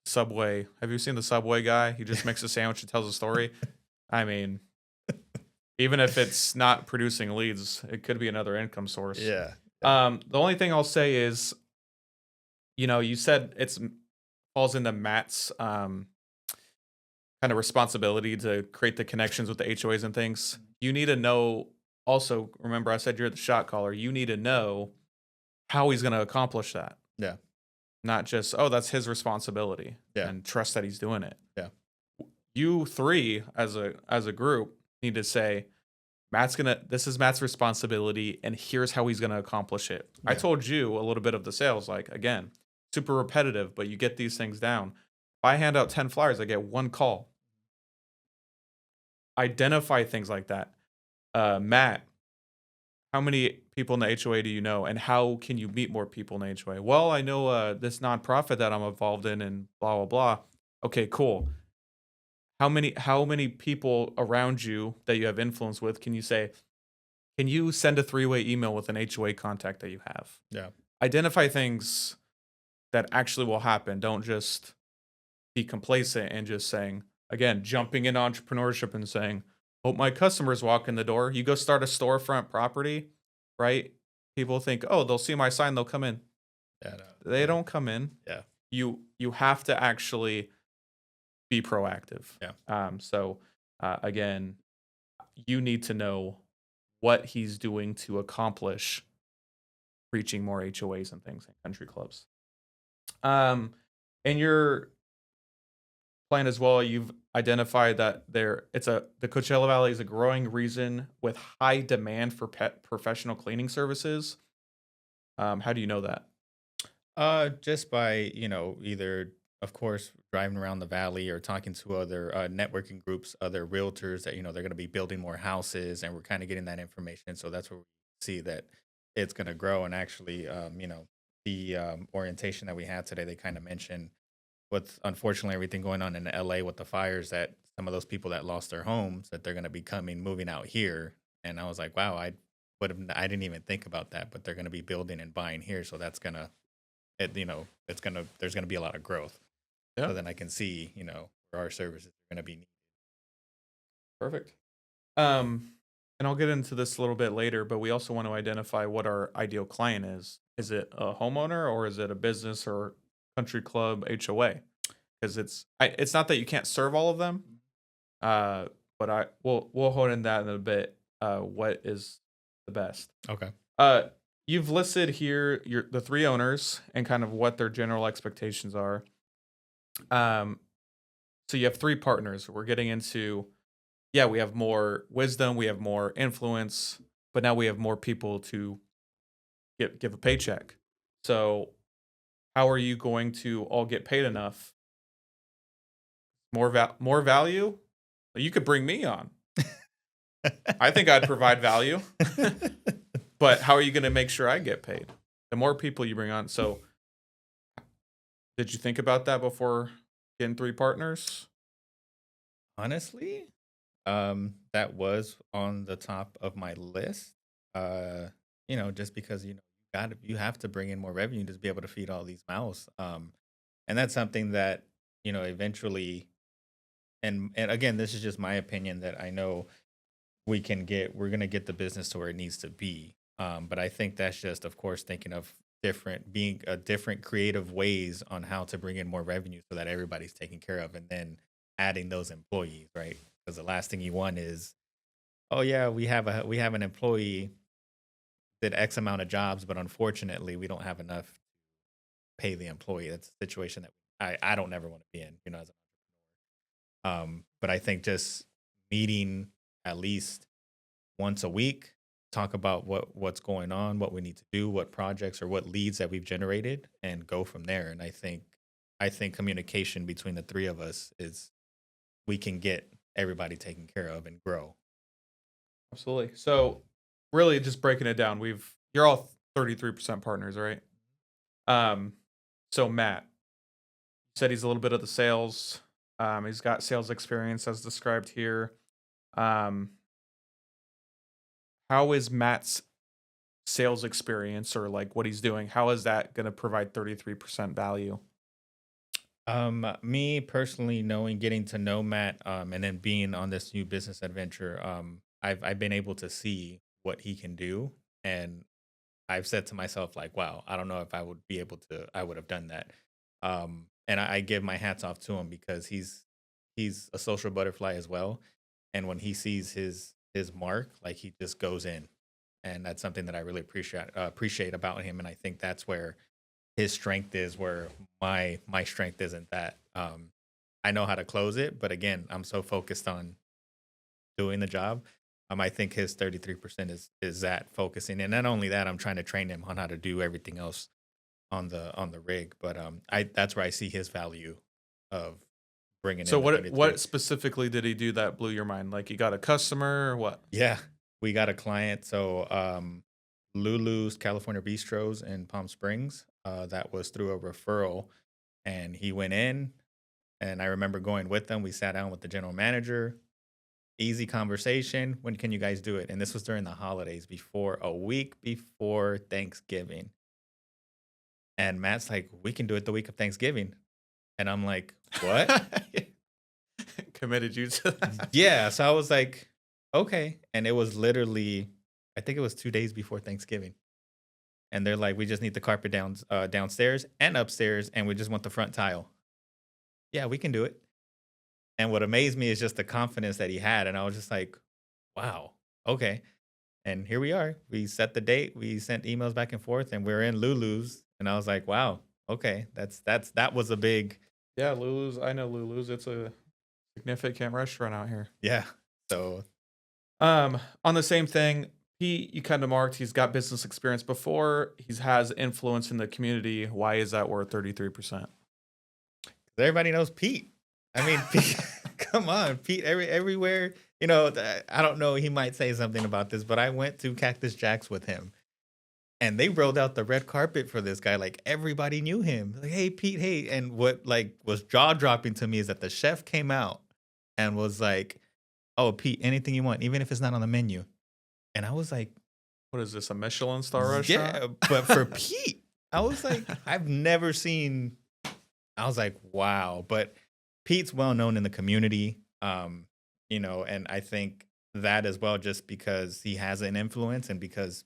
Subway. Have you seen the Subway guy? He just makes a sandwich and tells a story. I mean, even if it's not producing leads, it could be another income source. yeah, The only thing I'll say is, you said it's falls into Matt's kind of responsibility to create the connections with the HOAs and things. You need to know also, remember I said you're the shot caller. You need to know how he's going to accomplish that. yeah, Not just, oh, that's his responsibility yeah, and trust that he's doing it. yeah, You three as a group need to say, this is Matt's responsibility and here's how he's gonna accomplish it. I yeah, told you a little bit of the sales, like again, super repetitive, but you get these things down. If I hand out 10 flyers, I get one call. Identify things like that. Matt, how many people in the HOA do you know, and how can you meet more people in the HOA? Well, I know this nonprofit that I'm involved in, and blah blah blah. Okay, cool. How many people around you that you have influence with can you say? Can you send a three-way email with an HOA contact that you have? yeah, Identify things that actually will happen. Don't just be complacent and just saying, again, jumping in entrepreneurship and saying, hope my customers walk in the door. You go start a storefront property, right? People think, oh, they'll see my sign, they'll come in. yeah, no, They don't come in. yeah, You have to actually be proactive. yeah, So again, you need to know what he's doing to accomplish reaching more HOAs and things and country clubs. In your plan as well, you've identified that the Coachella Valley is a growing region with high demand for pet professional cleaning services. How do you know that? Just by, either, of course, driving around the valley or talking to other networking groups, other realtors that, they're going to be building more houses, and we're kind of getting that information. So that's where we see that it's going to grow. And actually, the orientation that we had today, they kind of mentioned with unfortunately everything going on in LA with the fires, that some of those people that lost their homes, that they're going to be moving out here. And I was like, wow, I didn't even think about that, but they're going to be building and buying here. So that's going to, there's going to be a lot of growth. Yeah, So then I can see, where our services are going to be needed. perfect. And I'll get into this a little bit later, but we also want to identify what our ideal client is. Is it a homeowner or is it a business or country club HOA? Because it's not that you can't serve all of them, uh, but we'll hone in that in a bit. What is the best? Okay. Uh, you've listed here the three owners and kind of what their general expectations are. Um, so you have three partners. We're getting into, yeah, we have more wisdom, we have more influence, but now we have more people to give a paycheck. So how are you going to all get paid enough? More value? You could bring me on. I think I'd provide value. But how are you going to make sure I get paid? The more people you bring on. So did you think about that before getting three partners? Honestly, that was on the top of my list. Uh, just because you have to bring in more revenue to be able to feed all these mouths. And that's something that eventually, and again, this is just my opinion, that I know we're gonna get the business to where it needs to be. But I think that's just, of course, thinking of different creative ways on how to bring in more revenue so that everybody's taken care of, and then adding those employees, right? Because the last thing you want is, oh yeah, we have an employee did X amount of jobs, but unfortunately we don't have enough to pay the employee. That's a situation that I don't never want to be in, as a but I think just meeting at least once a week, talk about what's going on, what we need to do, what projects or what leads that we've generated, and go from there. And I think communication between the three of us is, we can get everybody taken care of and grow. Absolutely. So really just breaking it down, you're all 33% partners, right? Um, so Matt said he's a little bit of the sales. He's got sales experience as described here. Um, how is Matt's sales experience, or like what he's doing? How is that going to provide 33% value? Me personally, getting to know Matt, and then being on this new business adventure, I've been able to see what he can do, and I've said to myself, like, wow, I don't know if I would have done that. And I give my hats off to him, because he's a social butterfly as well, and when he sees his mark, like, he just goes in, and that's something that I really appreciate about him, and I think that's where his strength is, where my strength isn't. That I know how to close it, but again, I'm so focused on doing the job. I think his 33% is that focusing, and not only that, I'm trying to train him on how to do everything else on the rig. But I that's where I see his value of bringing So in the what 33. specifically did he do that blew your mind? Like you got a customer or what? Yeah, we got a client. So Lulu's California Bistros in Palm Springs. That was through a referral, and he went in, and I remember going with them. We sat down with the general manager. Easy conversation. When can you guys do it? And this was during the holidays, before a week before Thanksgiving. And Matt's like, we can do it the week of Thanksgiving. And I'm like, what? Committed you to that. Yeah. So I was like, okay. And it was literally, I think it was 2 days before Thanksgiving. And they're like, we just need the carpet downstairs and upstairs, and we just want the front tile. Yeah, we can do it. And what amazed me is just the confidence that he had. And I was just like, Wow. Okay. And here we are. We set the date. We sent emails back and forth, and we're in Lulu's. And I was like, wow. Okay, that was a big, Yeah, Lulu's. I know Lulu's. It's a significant restaurant out here. yeah. So On the same thing, you kind of marked he's got business experience before. He's has influence in the community. Why is that worth 33%? everybody knows Pete. I mean, Pete, come on, Pete. Everywhere, I don't know. He might say something about this, but I went to Cactus Jack's with him, and they rolled out the red carpet for this guy. Like everybody knew him. Like, hey, Pete, hey. And what like was jaw dropping to me is that the chef came out and was like, "Oh, Pete, anything you want, even if it's not on the menu." And I was like, What is this, a Michelin star restaurant? "Yeah," but for Pete, I was like, I've never seen. I was like, "Wow!" But Pete's well known in the community, and I think that as well, just because he has an influence and because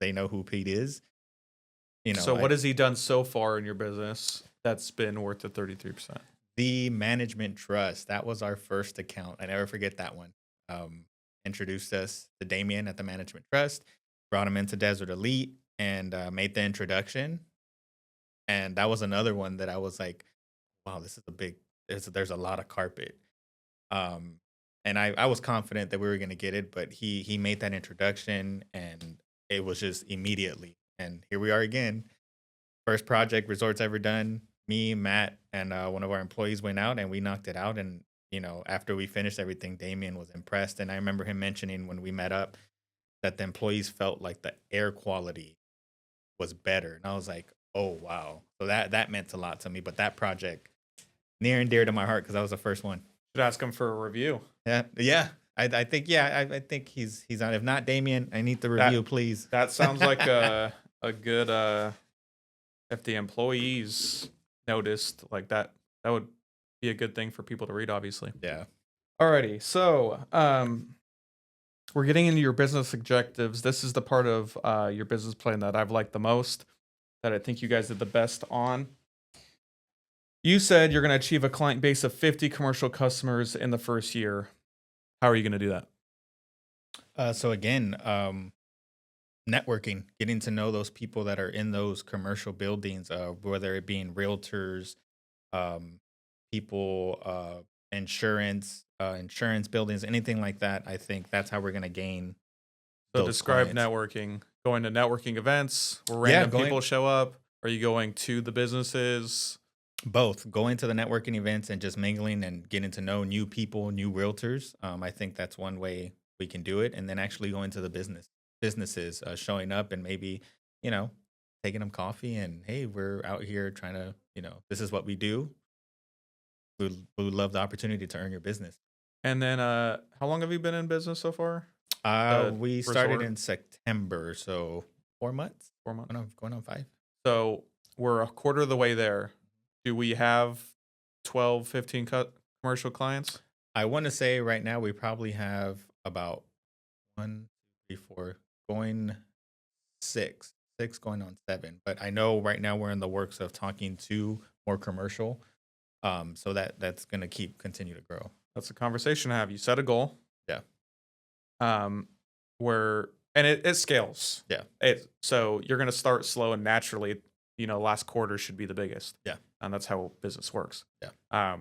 they know who Pete is. So I what has he done so far in your business that's been worth the 33%? The management trust, that was our first account. I never forget that one. Um, Introduced us to Damien at the management trust, brought him into Desert Elite, and made the introduction. And that was another one that I was like, wow, this is a big. There's a lot of carpet. Um, and I was confident that we were going to get it, but he made that introduction, and it was just immediately. And here we are again. First project Resorts ever done. Me, Matt, and one of our employees went out and we knocked it out. And after we finished everything, Damien was impressed. And I remember him mentioning when we met up that the employees felt like the air quality was better. And I was like, oh wow. So that meant a lot to me. But that project near and dear to my heart because that was the first one. Should ask him for a review. Yeah, yeah. I think I think he's on. If not Damien, I need the That review, please. that sounds like a good if the employees noticed like that would be a good thing for people to read, obviously. Yeah. Alrighty, so we're getting into your business objectives. This is the part of your business plan that I've liked the most, that I think you guys did the best on. You said you're going to achieve a client base of 50 commercial customers in the first year. How are you going to do that? So again, networking, getting to know those people that are in those commercial buildings, whether it being realtors, um, people, insurance buildings, anything like that. I think that's how we're gonna gain So those describe clients. networking. Going to networking events where Yeah, random people show up. Are you going to the businesses? both going to the networking events and just mingling and getting to know new people, new realtors. I think that's one way we can do it, and then actually going to the businesses, showing up and maybe you know taking them coffee and hey, we're out here trying to this is what we do. We would love the opportunity to earn your business. And then how long have you been in business so far? We started Resort? in September, so 4 months, 4 months. going on 5. So we're a quarter of the way there. Do we have 12, 15 commercial clients? I want to say right now we probably have about 1, 2, 3, 4, going 6 going on 7. But I know right now we're in the works of talking to more commercial, so that's gonna continue to grow. That's a conversation to have. You set a goal. Yeah. Where and it scales. Yeah. So you're gonna start slow and naturally, last quarter should be the biggest. Yeah. And that's how business works. Yeah.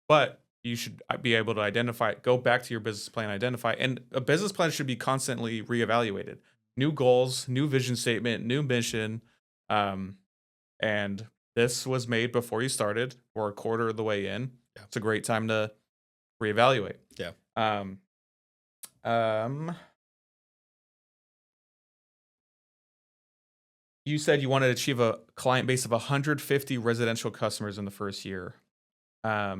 But you should be able to go back to your business plan, identify, and a business plan should be constantly reevaluated. New goals, new vision statement, new mission. And this was made before you started. We're a quarter of the way in. Yeah. It's a great time to reevaluate. Yeah. You said you wanted to achieve a client base of 150 residential customers in the first year. How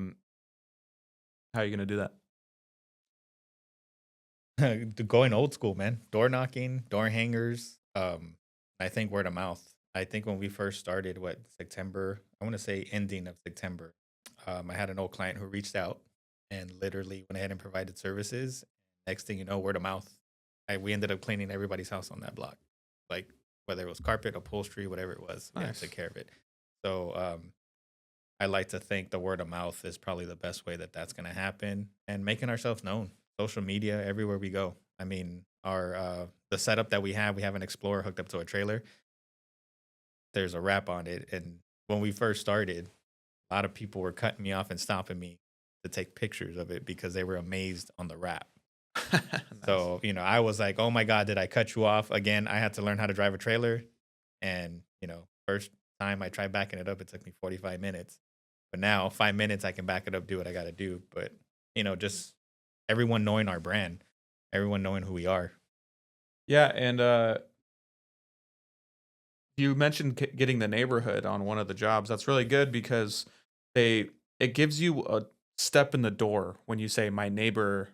are you going to do that? Going old school, man. Door knocking, door hangers. I think word of mouth. I think when we first started, September, I want to say ending of September, I had an old client who reached out and literally went ahead and provided services. Next thing you know, word of mouth. We ended up cleaning everybody's house on that block, like whether it was carpet, upholstery, whatever it was. We Nice. took care of it. So I like to think the word of mouth is probably the best way that that's going to happen, and making ourselves known. social media, everywhere we go. I mean, our the setup that we have an Explorer hooked up to a trailer. There's a wrap on it, and when we first started, a lot of people were cutting me off and stopping me to take pictures of it because they were amazed on the wrap. Nice. So, I was like, "Oh my god, did I cut you off again?" I had to learn how to drive a trailer, and, first time I tried backing it up, it took me 45 minutes. But now, 5 minutes, I can back it up, do what I gotta do. But, just everyone knowing our brand, everyone knowing who we are. Yeah, and you mentioned getting the neighborhood on one of the jobs. That's really good because they it gives you a step in the door when you say my neighbor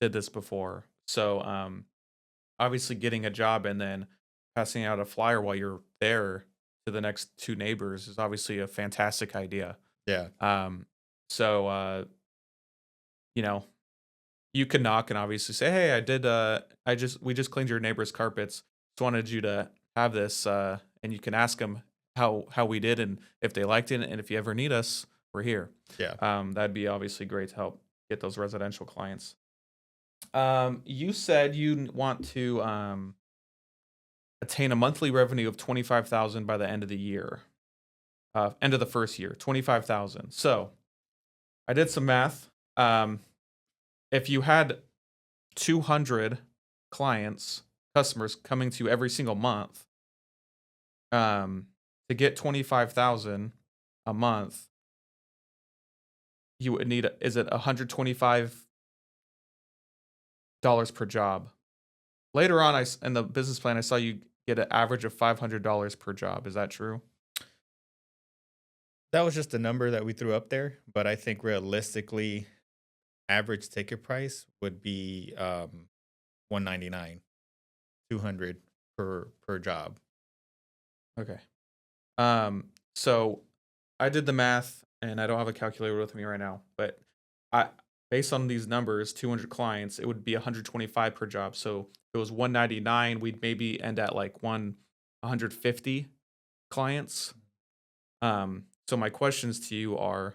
did this before. So obviously getting a job and then passing out a flyer while you're there to the next two neighbors is obviously a fantastic idea. Yeah. Um so you know, you can knock and obviously say, "Hey, I did we just cleaned your neighbor's carpets. Just wanted you to have this and you can ask them how we did and if they liked it and if you ever need us, we're here." Yeah. That'd be obviously great to help get those residential clients. You said you want to attain a monthly revenue of 25,000 by the end of the year. End of the first year, 25,000. So, I did some math. If you had 200 clients, customers coming to you every single month, to get 25,000 a month, you would need is it $125 per job. Later on in the business plan I saw you get an average of $500 per job. Is that true? That was just a number that we threw up there, but I think realistically, average ticket price would be 199, 200 per job. Okay. So I did the math and I don't have a calculator with me right now, but I based on these numbers, 200 clients, it would be 125 per job. So if it was 199, we'd maybe end at like 150 clients. So my questions to you are,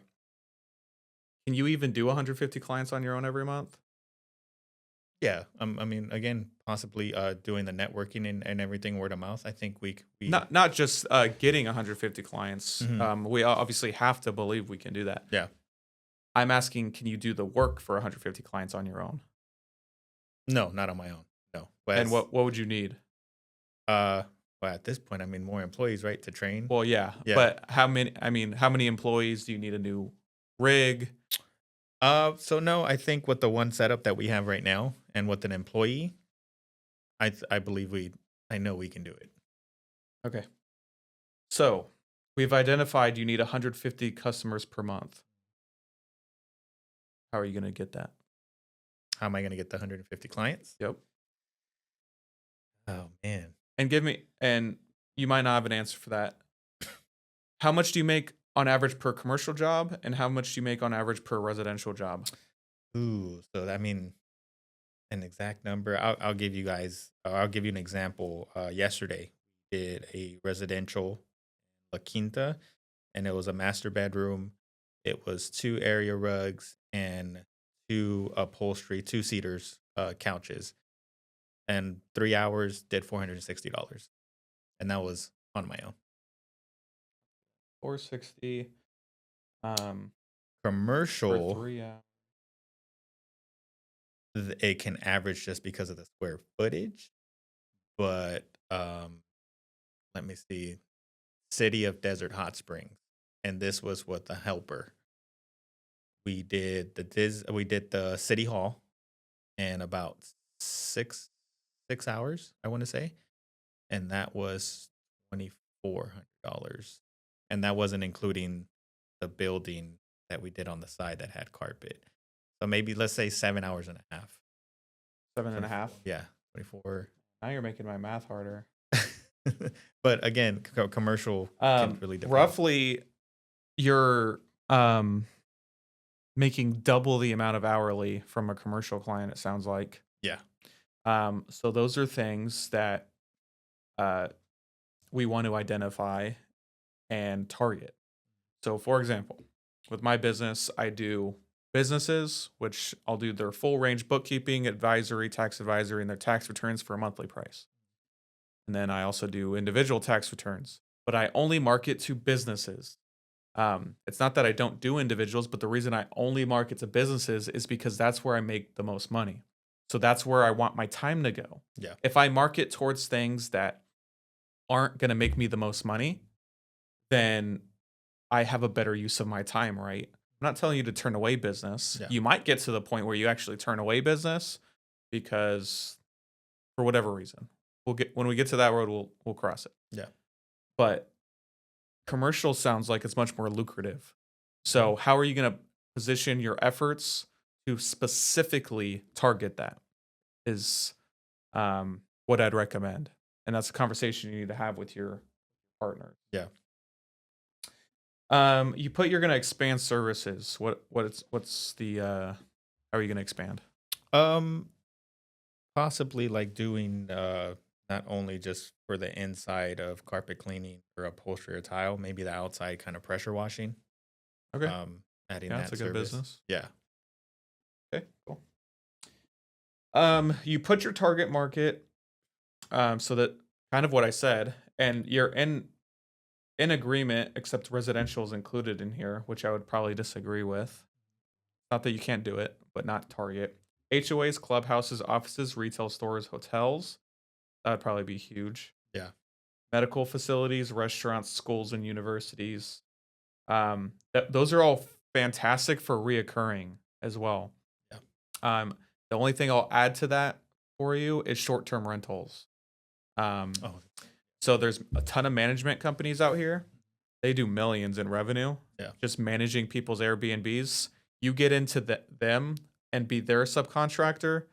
can you even do 150 clients on your own every month? Yeah, I mean, again, possibly doing the networking and everything word of mouth. I think we Not just getting 150 clients. Mhm. We obviously have to believe we can do that. Yeah. I'm asking, can you do the work for 150 clients on your own? No, not on my own. No, but And what would you need? uh, well, at this point, I mean, more employees, right, to train. Well, yeah, Yeah. but how many? I mean, how many employees do you need a new rig? So no, I think with the one setup that we have right now, and with an employee, I believe I know we can do it. Okay, so we've identified you need 150 customers per month. How are you going to get that? How am I going to get the 150 clients? Yep. Oh man. And and you might not have an answer for that. How much do you make on average per commercial job, and how much do you make on average per residential job? Ooh, so I mean, an exact number. I'll give you guys. I'll give you an example. Yesterday, we did a residential La Quinta, and it was a master bedroom. It was two area rugs and two upholstery, two seaters, couches, and 3 hours did $460, and that was on my own. 460 for Commercial, 3 hours. it can average just because of the square footage, but let me see. City of Desert Hot Springs, and this was with the helper. We did the city hall in about six hours, I want to say, and that was $2,400, and that wasn't including the building that we did on the side that had carpet. So maybe let's say 7 hours and a half. Seven and a half. Yeah, 24. Now you're making my math harder. But again, commercial can really depend. Roughly, you're making double the amount of hourly from a commercial client. It sounds like. Yeah. So those are things that uh, we want to identify and target. So, for example, with my business, I do businesses, which I'll do their full range bookkeeping, advisory, tax advisory, and their tax returns for a monthly price. And then I also do individual tax returns, but I only market to businesses. It's not that I don't do individuals, but the reason I only market to businesses is because that's where I make the most money. So that's where I want my time to go. Yeah. If I market towards things that aren't going to make me the most money, then I have a better use of my time, right? I'm not telling you to turn away business. Yeah. You might get to the point where you actually turn away business because for whatever reason. When we get to that road, we'll cross it. Yeah. But commercial sounds like it's much more lucrative. So how are you going to position your efforts to specifically target that is what I'd recommend. And that's a conversation you need to have with your partner. Yeah. You put you're going to expand services. What's the how are you going to expand? Possibly like doing not only just for the inside of carpet cleaning or upholstery or tile, maybe the outside kind of pressure washing. Okay. Adding Yeah, that that's a good service. business. Yeah. Okay, cool. You put your target market, so that kind of what I said, and you're in agreement, except residential is included in here, which I would probably disagree with. Not that you can't do it, but not target. HOAs, clubhouses, offices, retail stores, hotels. That'd probably be huge. Yeah. Medical facilities, restaurants, schools, and universities. Those are all fantastic for reoccurring as well. Yeah. The only thing I'll add to that for you is short-term rentals. Oh, So there's a ton of management companies out here. They do millions in revenue. Yeah. Just managing people's Airbnbs. You get into them and be their subcontractor,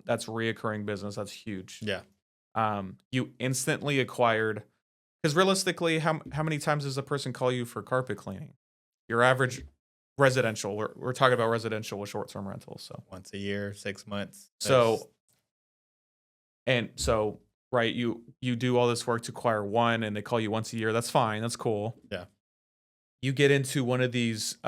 that's reoccurring business. That's huge. yeah. You instantly acquired, because realistically, how many times does a person call you for carpet cleaning? Your average residential. We're talking about residential with short term rentals. So Once a year, 6 months. so right, you do all this work to acquire one, and they call you once a year. That's fine. That's cool. Yeah. You get into one of these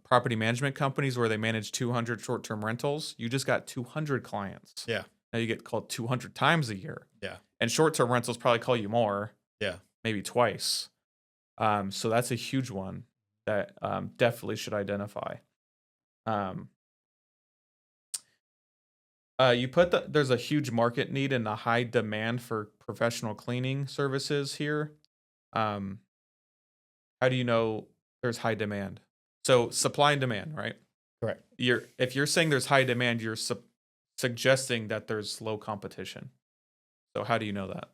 property management companies where they manage 200 short term rentals. You just got 200 clients. Yeah. Now you get called 200 times a year. Yeah. And short term rentals probably call you more. Yeah. Maybe twice. So that's a huge one that definitely should identify. You put there's a huge market need and a high demand for professional cleaning services here. How do you know there's high demand? So supply and demand, right? Correct. If you're saying there's high demand, you're suggesting that there's low competition. So how do you know that?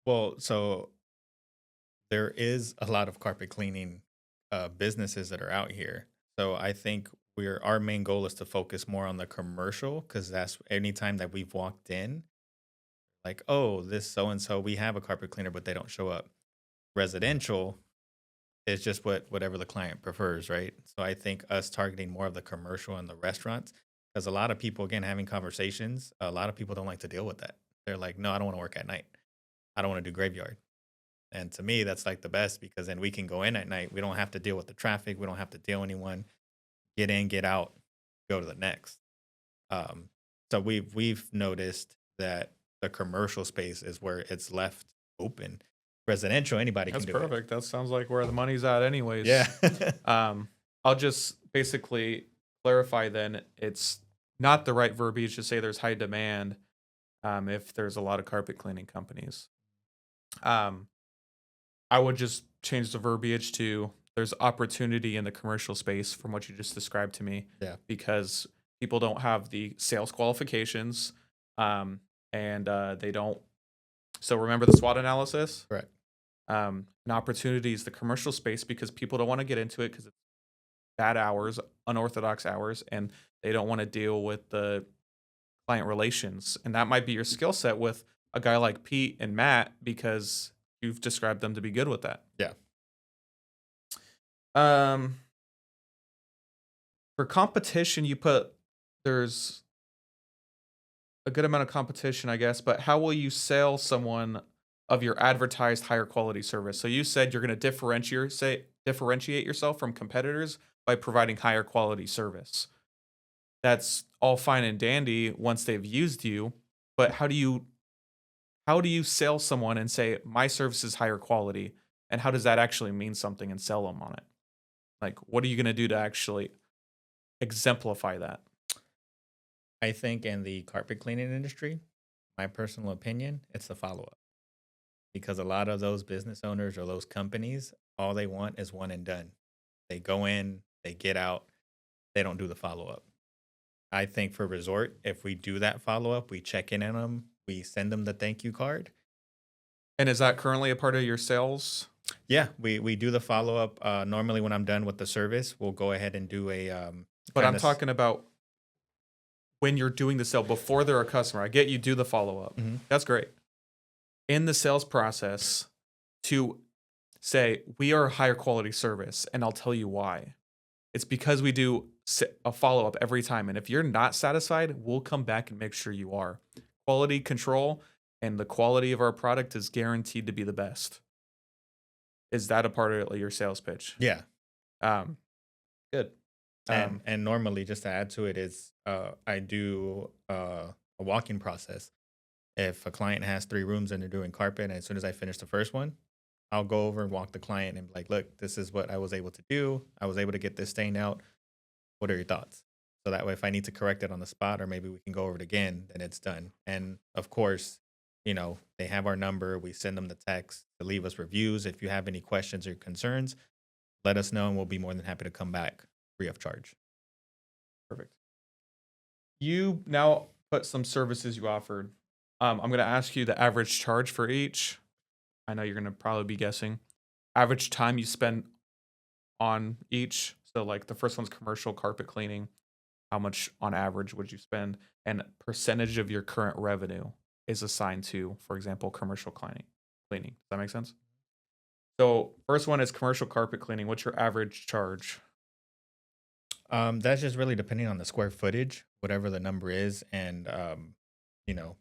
Well, so there is a lot of carpet cleaning businesses that are out here. So I think our main goal is to focus more on the commercial, because that's anytime that we've walked in, like, oh, this so and so, we have a carpet cleaner, but they don't show up. Residential is just whatever the client prefers, right? So I think us targeting more of the commercial and the restaurants, because a lot of people, again, having conversations, a lot of people don't like to deal with that. They're like, no, I don't want to work at night. I don't want to do graveyard. And to me, that's like the best, because then we can go in at night. We don't have to deal with the traffic. We don't have to deal with anyone. Get in, get out, go to the next. So we've noticed that the commercial space is where it's left open. Residential, anybody That's can do perfect. That sounds like where the money's at, anyways. it. Yeah. I'll just basically clarify then it's not the right verbiage to say there's high demand if there's a lot of carpet cleaning companies. I would just change the verbiage to there's opportunity in the commercial space from what you just described to me. Yeah. Because people don't have the sales qualifications and they don't. So remember the SWOT analysis? Correct. An opportunity is the commercial space because people don't want to get into it because it's bad hours, unorthodox hours, and they don't want to deal with the client relations. And that might be your skill set with a guy like Pete and Matt because you've described them to be good with that. Yeah. For competition, you put there's a good amount of competition, I guess, but how will you sell someone of your advertised higher quality service? So you said you're going to differentiate yourself from competitors by providing higher quality service. that's all fine and dandy once they've used you, but how do you sell someone and say my service is higher quality, and how does that actually mean something and sell them on it? Like, what are you going to do to actually exemplify that? I think in the carpet cleaning industry, my personal opinion, it's the follow up because a lot of those business owners or those companies, all they want is one and done. They go in, they get out, they don't do the follow up. I think for resort, if we do that follow up, we check in on them, we send them the thank you card. And is that currently a part of your sales? Yeah, we do the follow up. Normally, when I'm done with the service, we'll go ahead and do a But kind I'm of. talking about when you're doing the sale before they're a customer. I get you do the follow up. That's great. In the sales process, to say we are a higher quality service, and I'll tell you why. It's because we do a follow up every time, and if you're not satisfied, we'll come back and make sure you are. Quality control and the quality of our product is guaranteed to be the best. Is that a part of your sales pitch? Yeah, Um, Good. and normally, just to add to it, is I do a walk-in process. If a client has 3 rooms and they're doing carpet, and as soon as I finish the first one, I'll go over and walk the client and be like, "Look, this is what I was able to do. I was able to get this stain out. What are your thoughts?" So that way, if I need to correct it on the spot, or maybe we can go over it again, then it's done. And of course, they have our number. We send them the text to leave us reviews. If you have any questions or concerns, let us know, and we'll be more than happy to come back free of charge. Perfect. You now put some services you offered. I'm going to ask you the average charge for each. I know you're going to probably be guessing. Average time you spend on each. So, like the first one's commercial carpet cleaning. How much on average would you spend? And percentage of your current revenue is assigned to, for example, commercial cleaning. Does that make sense? So, first one is commercial carpet cleaning. What's your average charge? That's just really depending on the square footage, whatever the number is, and you know,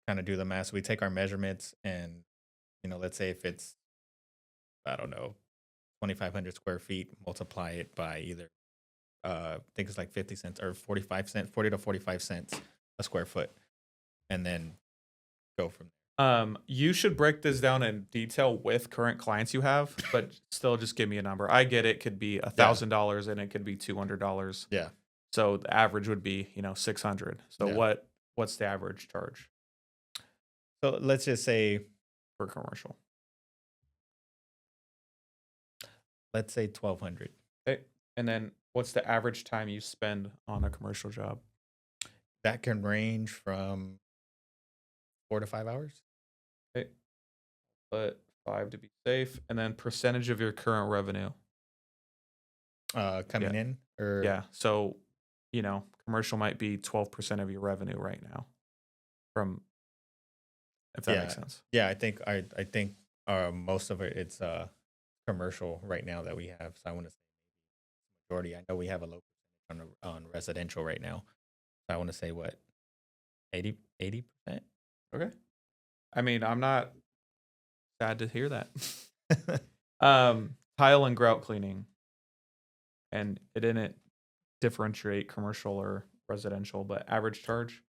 kind of do the math. So we take our measurements, and let's say if it's, I don't know, 2,500 square feet, multiply it by either I think it's like 50 cents or 45 cents, 40 to 45 cents a square foot, and then go from You should break this down in detail with current clients you have, but still just give me a number. I get it could be $1,000 and it could be $200. there. Yeah. So the average would be, 600. So Yeah. what's the average charge So let's just say, for commercial? let's say 1,200. Okay. And then what's the average time you spend on a commercial job? That can range from 4 to 5 hours. Okay. But 5 to be safe. And then percentage of your current revenue. Coming in, or Yeah. So, commercial might be 12% of your revenue right now from, if that makes yeah, sense. yeah. I think most of it's commercial right now that we have. So I want to say majority. I know we have a low percentage on residential right now. So I want to say what, 80%. Okay. I mean, I'm not sad to hear that. Tile and grout cleaning. And it didn't differentiate commercial or residential, but average charge.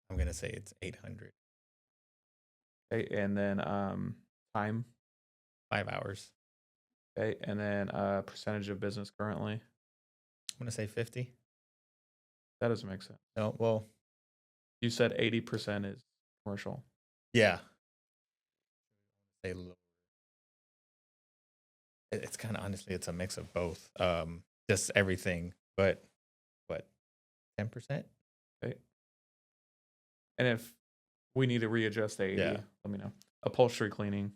I'm gonna say it's 800. Okay. And then time. 5 hours. Okay. And then percentage of business currently. I'm gonna say 50. That doesn't make sense. No, well, You said 80% is commercial. yeah. Say low. It's kind of, honestly, it's a mix of both. Just everything, but what, 10%? Okay. And if we need to readjust the 80, Yeah. let me know. Upholstery cleaning.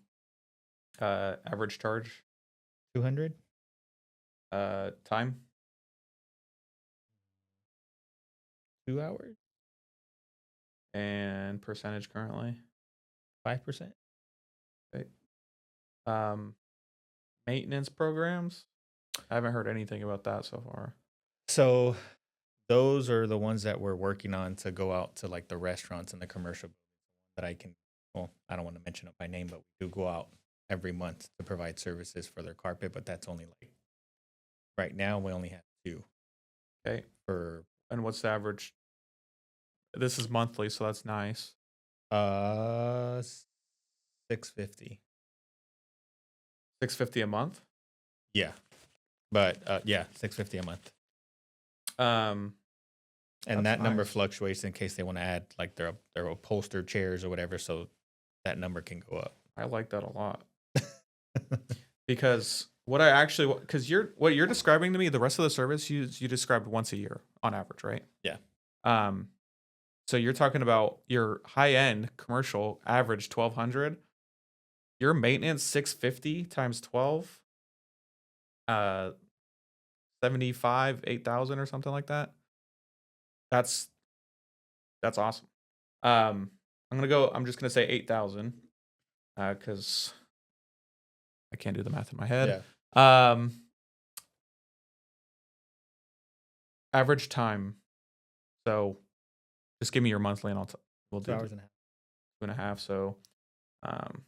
Average charge. 200. Time. 2 hours. And percentage currently. 5%. Okay. Maintenance programs. I haven't heard anything about that so far. So those are the ones that we're working on to go out to like the restaurants and the commercial that I can. Well, I don't want to mention it by name, but we do go out every month to provide services for their carpet. But that's only like right now we only have 2. Okay. for And what's the average? This is monthly, so that's nice. uh 650. 650 a month. Yeah. But yeah, 650 a month. Um, And that's that number nice. fluctuates in case they want to add like their upholstered chairs or whatever, so that number can go up. I like that a lot because what I actually because what you're describing to me, the rest of the service you described once a year on average, right? Yeah. Um, so you're talking about your high end commercial average 1200. Your maintenance 650 times 12, 75, 8,000 or something like that. That's awesome. I'm just gonna say 8,000 because I can't do the math in my head. Yeah. Average time. So just give me your monthly and we'll do 2 hours and a half. 2.5. So um,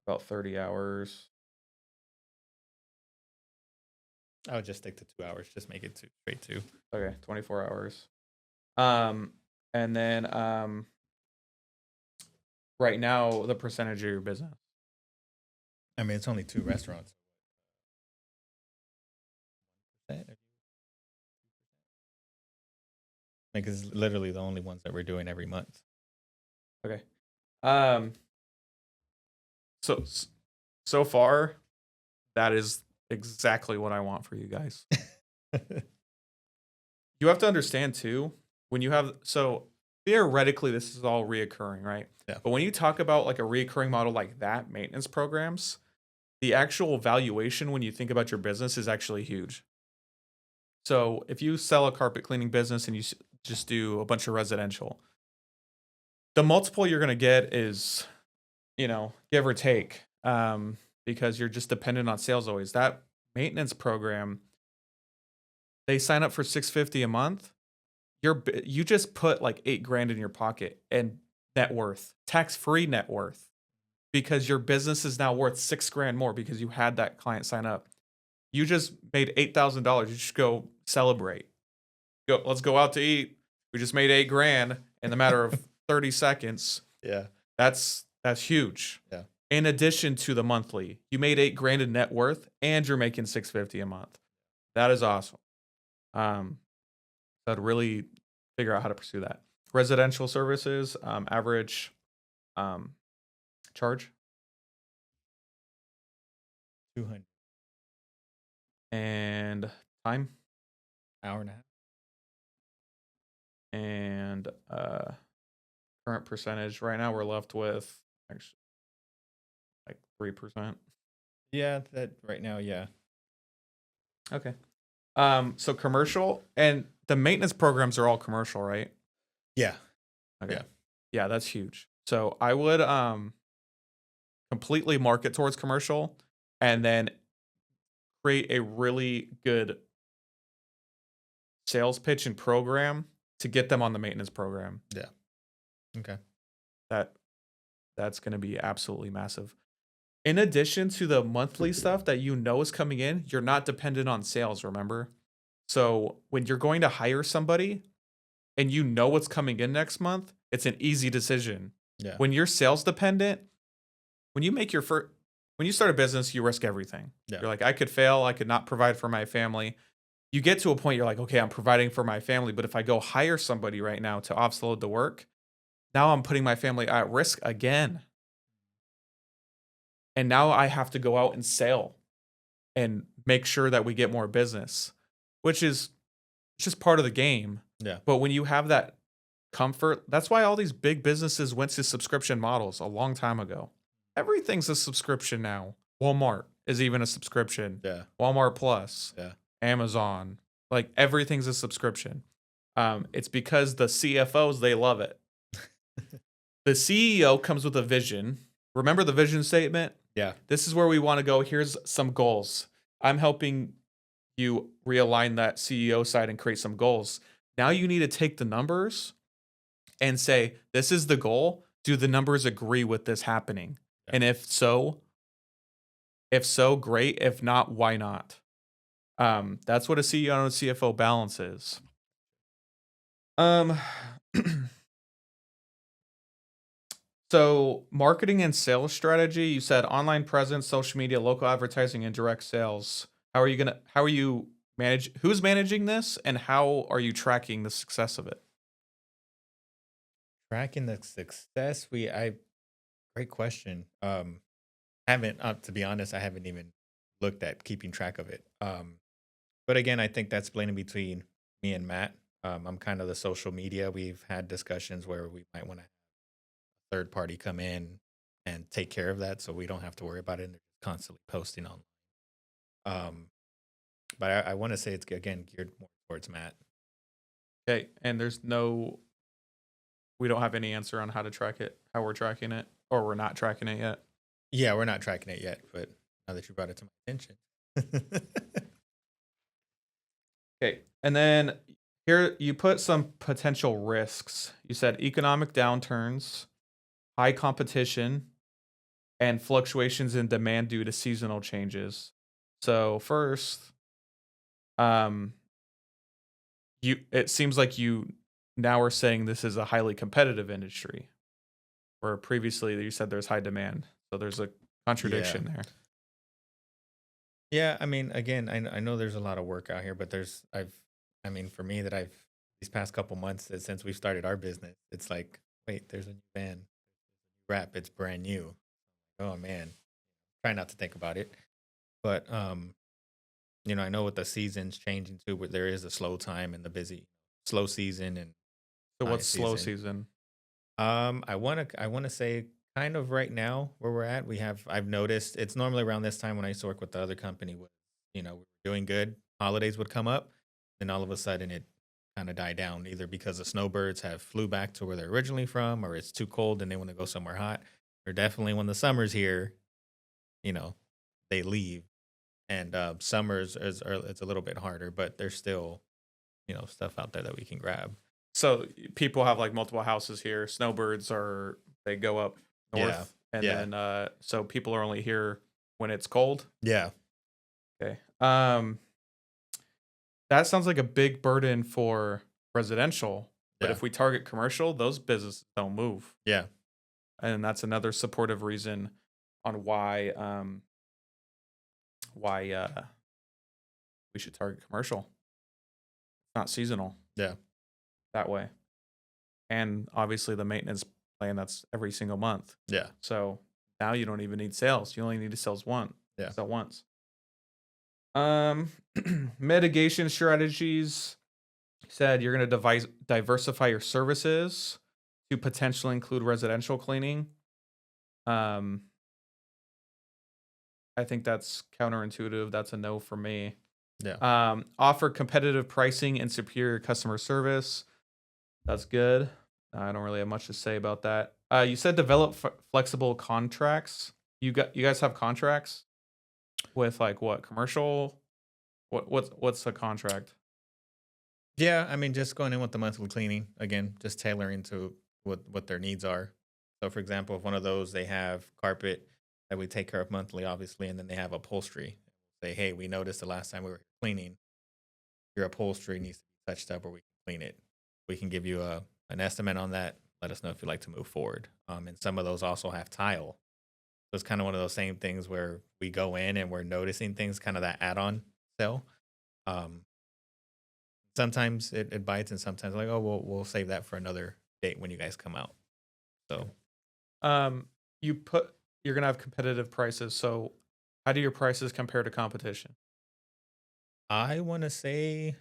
about 30 hours. I would just stick to 2 hours. Just make it straight 2. Okay, 24 hours. And then right now the percentage of your business. I mean, it's only 2 restaurants. Like, it's literally the only ones that we're doing every month. Okay. Um. So so far, that is exactly what I want for you guys. You have to understand too, when you have so theoretically this is all reoccurring, right? Yeah. But when you talk about like a reoccurring model like that, maintenance programs, the actual valuation when you think about your business is actually huge. So if you sell a carpet cleaning business and you just do a bunch of residential, the multiple you're going to get is, give or take, because you're just dependent on sales always. That maintenance program, they sign up for 650 a month. You just put like 8 grand in your pocket and net worth, tax-free net worth, because your business is now worth 6 grand more because you had that client sign up. You just made $8,000. You just go celebrate. Let's go out to eat. We just made 8 grand in the matter of 30 seconds. Yeah. That's huge. Yeah. In addition to the monthly, you made 8 grand in net worth and you're making 650 a month. That is awesome. So I'd really figure out how to pursue that. Residential services, average charge 200. and time Hour and a half. and current percentage. Right now we're left with actually like 3%. Yeah, that right now, yeah. Okay. So commercial and the maintenance programs are all commercial, right? Yeah. Okay. Yeah. Yeah, that's huge. So I would completely market towards commercial and then create a really good sales pitch and program to get them on the maintenance program. Yeah. Okay. That's going to be absolutely massive. In addition to the monthly stuff that is coming in, you're not dependent on sales, remember? So when you're going to hire somebody and you know what's coming in next month, it's an easy decision. Yeah. When you're sales dependent, when you make when you start a business, you risk everything. Yeah. You're like, I could fail, I could not provide for my family. You get to a point you're like, okay, I'm providing for my family, but if I go hire somebody right now to offload the work, now I'm putting my family at risk again. And now I have to go out and sell and make sure that we get more business, which is just part of the game. Yeah. But when you have that comfort, that's why all these big businesses went to subscription models a long time ago. Everything's a subscription now. Walmart is even a subscription. Yeah. Walmart Plus. Yeah. Amazon. Like everything's a subscription. It's because the CFOs, they love it. The CEO comes with a vision. Remember the vision statement? Yeah. This is where we want to go. Here's some goals. I'm helping you realign that CEO side and create some goals. Now you need to take the numbers and say, this is the goal. Do the numbers agree with this happening? Yeah. And if so, great. If not, why not? That's what a CEO and CFO balance is. Um, so marketing and sales strategy, you said online presence, social media, local advertising, and direct sales. How are you who's managing this and how are you tracking the success of it? Tracking the success, I great question. Haven't to be honest, I haven't even looked at keeping track of it. But again, I think that's split in between me and Matt. I'm kind of the social media. We've had discussions where we might want to third party come in and take care of that, so we don't have to worry about it. And they're constantly posting on. Um, but I want to say it's again geared more towards Matt. Okay, and we don't have any answer on how to track it, how we're tracking it, or we're not tracking it yet. Yeah, we're not tracking it yet, but now that you brought it to my attention, Okay. And then here you put some potential risks. You said economic downturns, high competition, and fluctuations in demand due to seasonal changes. So first, um, it seems like you now are saying this is a highly competitive industry, where previously you said there's high demand. So there's a yeah, contradiction there. yeah. I mean, again, I know there's a lot of work out here, but I mean, for me that I've these past couple months since we started our business, it's like, wait, there's a new band, rap, it's brand new. Oh man, try not to think about it, but I know with the seasons changing too, where there is a slow time and the busy slow season and So high what's slow season. season? I wanna say kind of right now where we're at, I've noticed it's normally around this time when I used to work with the other company with, we were doing good. Holidays would come up, then all of a sudden it kind of died down, either because the snowbirds have flew back to where they're originally from, or it's too cold and they want to go somewhere hot. Or definitely when the summer's here, you know, they leave. And summers it's a little bit harder, but there's still, stuff out there that we can grab. So people have like multiple houses here. Snowbirds they go up Yeah. north, and Yeah. then so people are only here when it's cold. Yeah. Okay. That sounds like a big burden for residential, but Yeah. if we target commercial, those businesses don't move, Yeah. and that's another supportive reason on why we should target commercial, not seasonal Yeah. that way, and obviously the maintenance plan that's every single month. Yeah. So now you don't even need sales. You only need to Yeah. sell once. Um, mitigation strategies. You said you're going to diversify your services to potentially include residential cleaning. Um, I think that's counterintuitive. That's a no for me. Yeah. Offer competitive pricing and superior customer service. That's good. I don't really have much to say about that. You said develop flexible contracts. You guys have contracts with like what commercial? What's a contract? Yeah, I mean, just going in with the monthly cleaning again, just tailoring to what their needs are. So, for example, if one of those they have carpet that we take care of monthly, obviously, and then they have upholstery. Say, hey, we noticed the last time we were cleaning, your upholstery needs to be touched up, or we can clean it. We can give you an estimate on that. Let us know if you'd like to move forward. And some of those also have tile. So it's kind of one of those same things where we go in and we're noticing things, kind of that add-on sell. Um, Sometimes it bites, and sometimes like, oh, we'll save that for another date when you guys come out. So Um, you put you're gonna have competitive prices. So how do your prices compare to competition? I want to say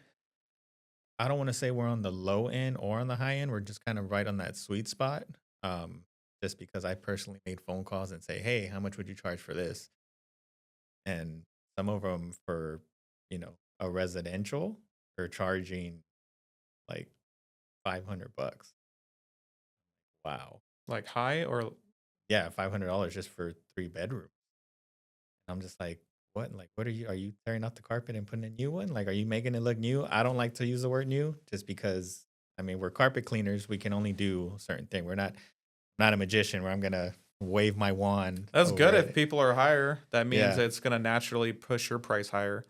I don't want to say we're on the low end or on the high end. We're just kind of right on that sweet spot. Um, just because I personally made phone calls and say, hey, how much would you charge for this? And some of them for a residential are charging like $500. Wow. Like high or Yeah, $500 just for 3 bedrooms. I'm just like, what? Like, what are you tearing out the carpet and putting a new one? Like, are you making it look new? I don't like to use the word new just because, I mean, we're carpet cleaners. We can only do a certain thing. Not a magician where I'm going to wave my wand that's over good if it. people are higher. That means Yeah. it's gonna naturally push your price higher.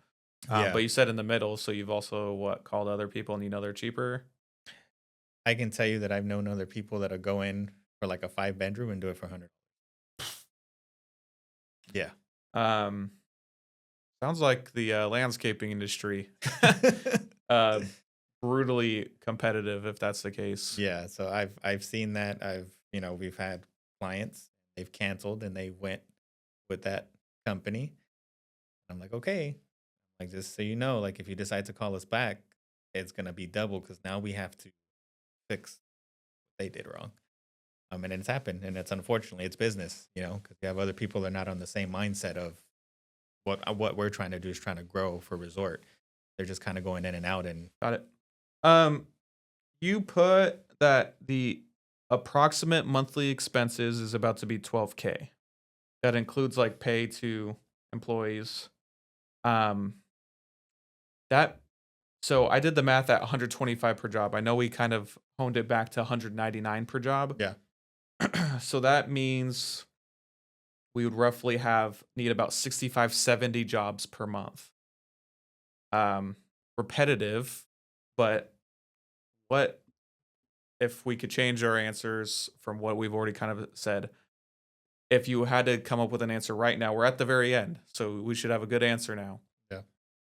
Yeah, But you said in the middle, so you've also what called other people and you know they're cheaper. I can tell you that I've known other people that'll go in for like a 5 bedroom and do it for 100. Yeah. Um, Sounds like the landscaping industry, uh, brutally competitive if that's the case. Yeah, so I've seen that. We've had clients, they've canceled and they went with that company. I'm like, okay, like just so you know, like if you decide to call us back, it's gonna be double because now we have to fix what they did wrong. And it's happened, and it's unfortunately it's business, because you have other people that are not on the same mindset of what we're trying to do is trying to grow for resort. They're just kind of going in and out, and Got it. Um, you put that the approximate monthly expenses is about to be 12K. That includes like pay to employees. Um, that so I did the math at 125 per job. I know we kind of honed it back to 199 per job. yeah, So that means we would roughly need about 65, 70 jobs per month. Um, Repetitive, but what if we could change our answers from what we've already kind of said? If you had to come up with an answer right now, we're at the very end, so we should have a good answer now. yeah.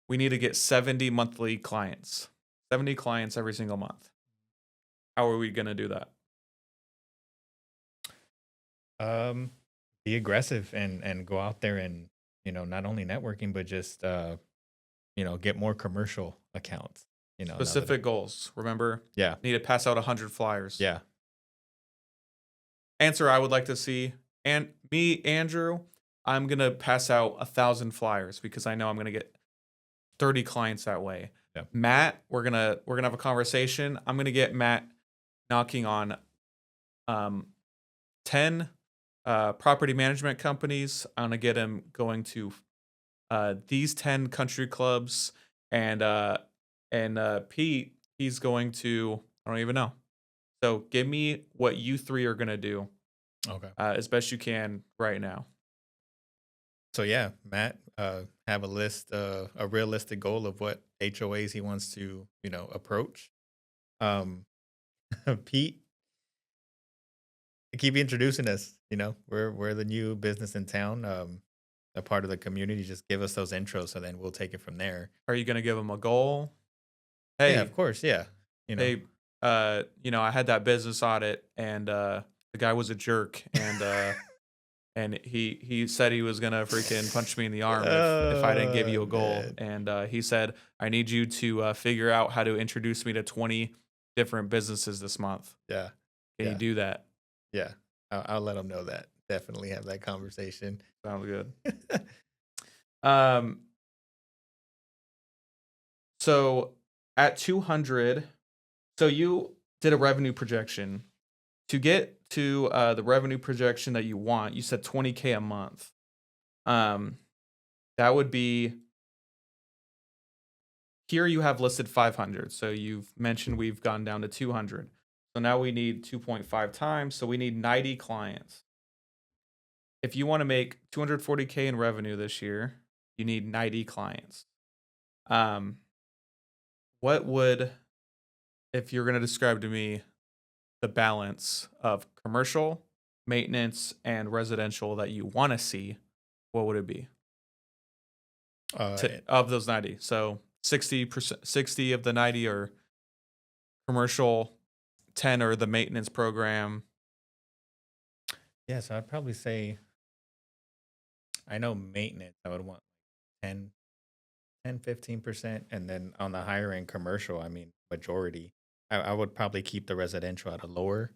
We need to get 70 monthly clients, 70 clients every single month. How are we going to do that? Um, be aggressive and go out there and not only networking but just get more commercial accounts. Now that Specific goals. Remember, yeah, need to pass out 100 flyers. yeah, Answer I would like to see. And me, Andrew, I'm going to pass out 1,000 flyers because I know I'm going to get 30 clients that way. yeah. Matt, we're gonna have a conversation. I'm gonna get Matt knocking on um 10 property management companies. I'm gonna get him going to these 10 country clubs, and Pete, he's going to, I don't even know. So give me what you three are gonna do Okay. as best you can right now. So yeah, Matt, have a list, a realistic goal of what HOAs he wants to, approach. Um, Pete, keep introducing us. We're the new business in town, a part of the community. Just give us those intros, so then we'll take it from there. Are you gonna give him a goal? Yeah, Hey, of course. Yeah, hey, I had that business audit, and the guy was a jerk, and he said he was gonna freaking punch me in the arm if I didn't give you a goal, Man. and he said I need you to figure out how to introduce me to 20 different businesses this month. Yeah, Can you yeah, do that? yeah. I'll let him know that. Definitely have that conversation. Sounds good. Um, so at 200, so you did a revenue projection to get to the revenue projection that you want. You said 20K a month. Um, that would be here you have listed 500. So you've mentioned we've gone down to 200. So now we need 2.5 times. So we need 90 clients. If you want to make 240K in revenue this year, you need 90 clients. Um, what would, if you're going to describe to me the balance of commercial, maintenance, and residential that you want to see, what would it be Uh, of those 90? So 60%, 60 of the 90 are commercial, 10 are the maintenance program. yeah, so I'd probably say I know maintenance, I would want 10, 15%. And then on the higher end commercial, I mean, majority. I would probably keep the residential at a lower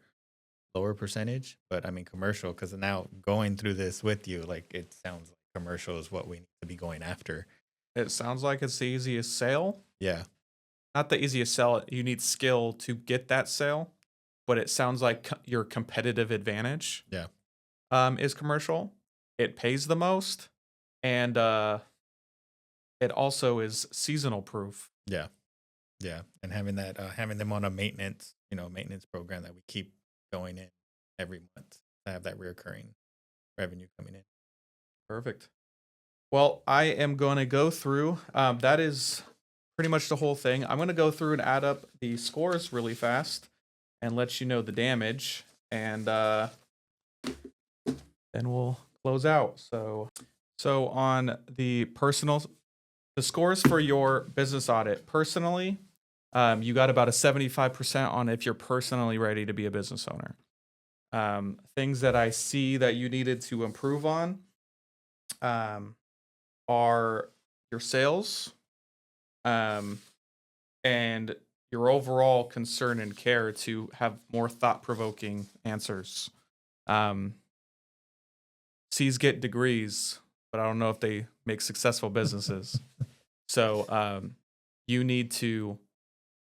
percentage, but I mean commercial, because now going through this with you, like it sounds like commercial is what we need to be going after. It sounds like it's the easiest sale. Yeah, Not the easiest sell. You need skill to get that sale, but it sounds like your competitive advantage yeah, is commercial. It pays the most, and it also is seasonal proof. yeah, yeah. And having that, having them on a maintenance program that we keep going in every month to have that reoccurring revenue coming in. Perfect. Well, I am going to go through. That is pretty much the whole thing. I'm going to go through and add up the scores really fast and let you know the damage, and then we'll close out. So on the scores for your business audit, personally, you got about a 75% on if you're personally ready to be a business owner. Things that I see that you needed to improve on um, are your sales, um, and your overall concern and care to have more thought-provoking answers. Um, C's get degrees, but I don't know if they make successful businesses. So you need to.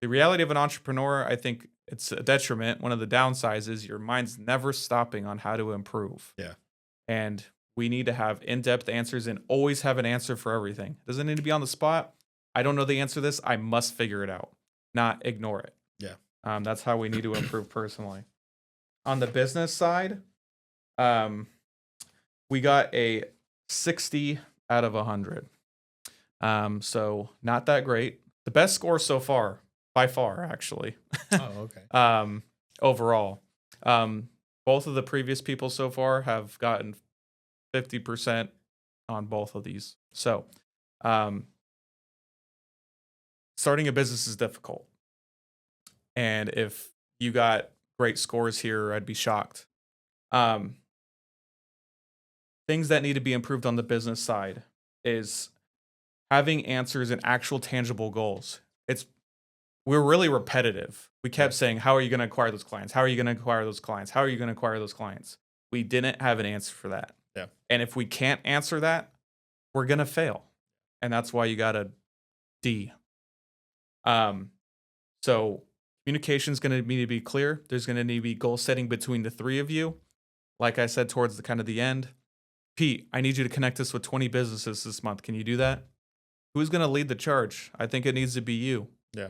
The reality of an entrepreneur, I think it's a detriment. One of the downsides is your mind's never stopping on how to improve. Yeah. And we need to have in-depth answers and always have an answer for everything. Doesn't need to be on the spot. I don't know the answer to this. I must figure it out, not ignore it. Yeah. That's how we need to improve personally. On the business side, we got a 60 out of 100. So not that great. The best score so far, by far, actually. Oh, okay. Overall, both of the previous people so far have gotten 50% on both of these. So, starting a business is difficult. And if you got great scores here, I'd be shocked. Things that need to be improved on the business side is having answers and actual tangible goals. We're really repetitive. We kept saying, how are you going to acquire those clients? How are you going to acquire those clients? How are you going to acquire those clients? We didn't have an answer for that. Yeah. And if we can't answer that, we're going to fail. And that's why you got a D. So communication is going to need to be clear. There's going to need to be goal setting between the three of you. Like I said, towards the kind of the end, Pete, I need you to connect us with 20 businesses this month. Can you do that? Who's going to lead the charge? I think it needs to be you. Yeah.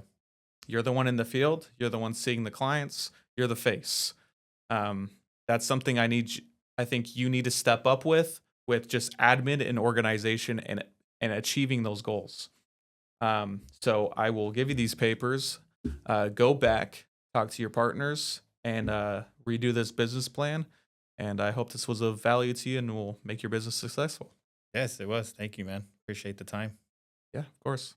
You're the one in the field. You're the one seeing the clients. You're the face. That's something I think you need to step up with just admin and organization and achieving those goals. So I will give you these papers. Go back, talk to your partners, and redo this business plan. And I hope this was of value to you and will make your business successful. Yes, it was. Thank you, man. Appreciate the time. Yeah, of course.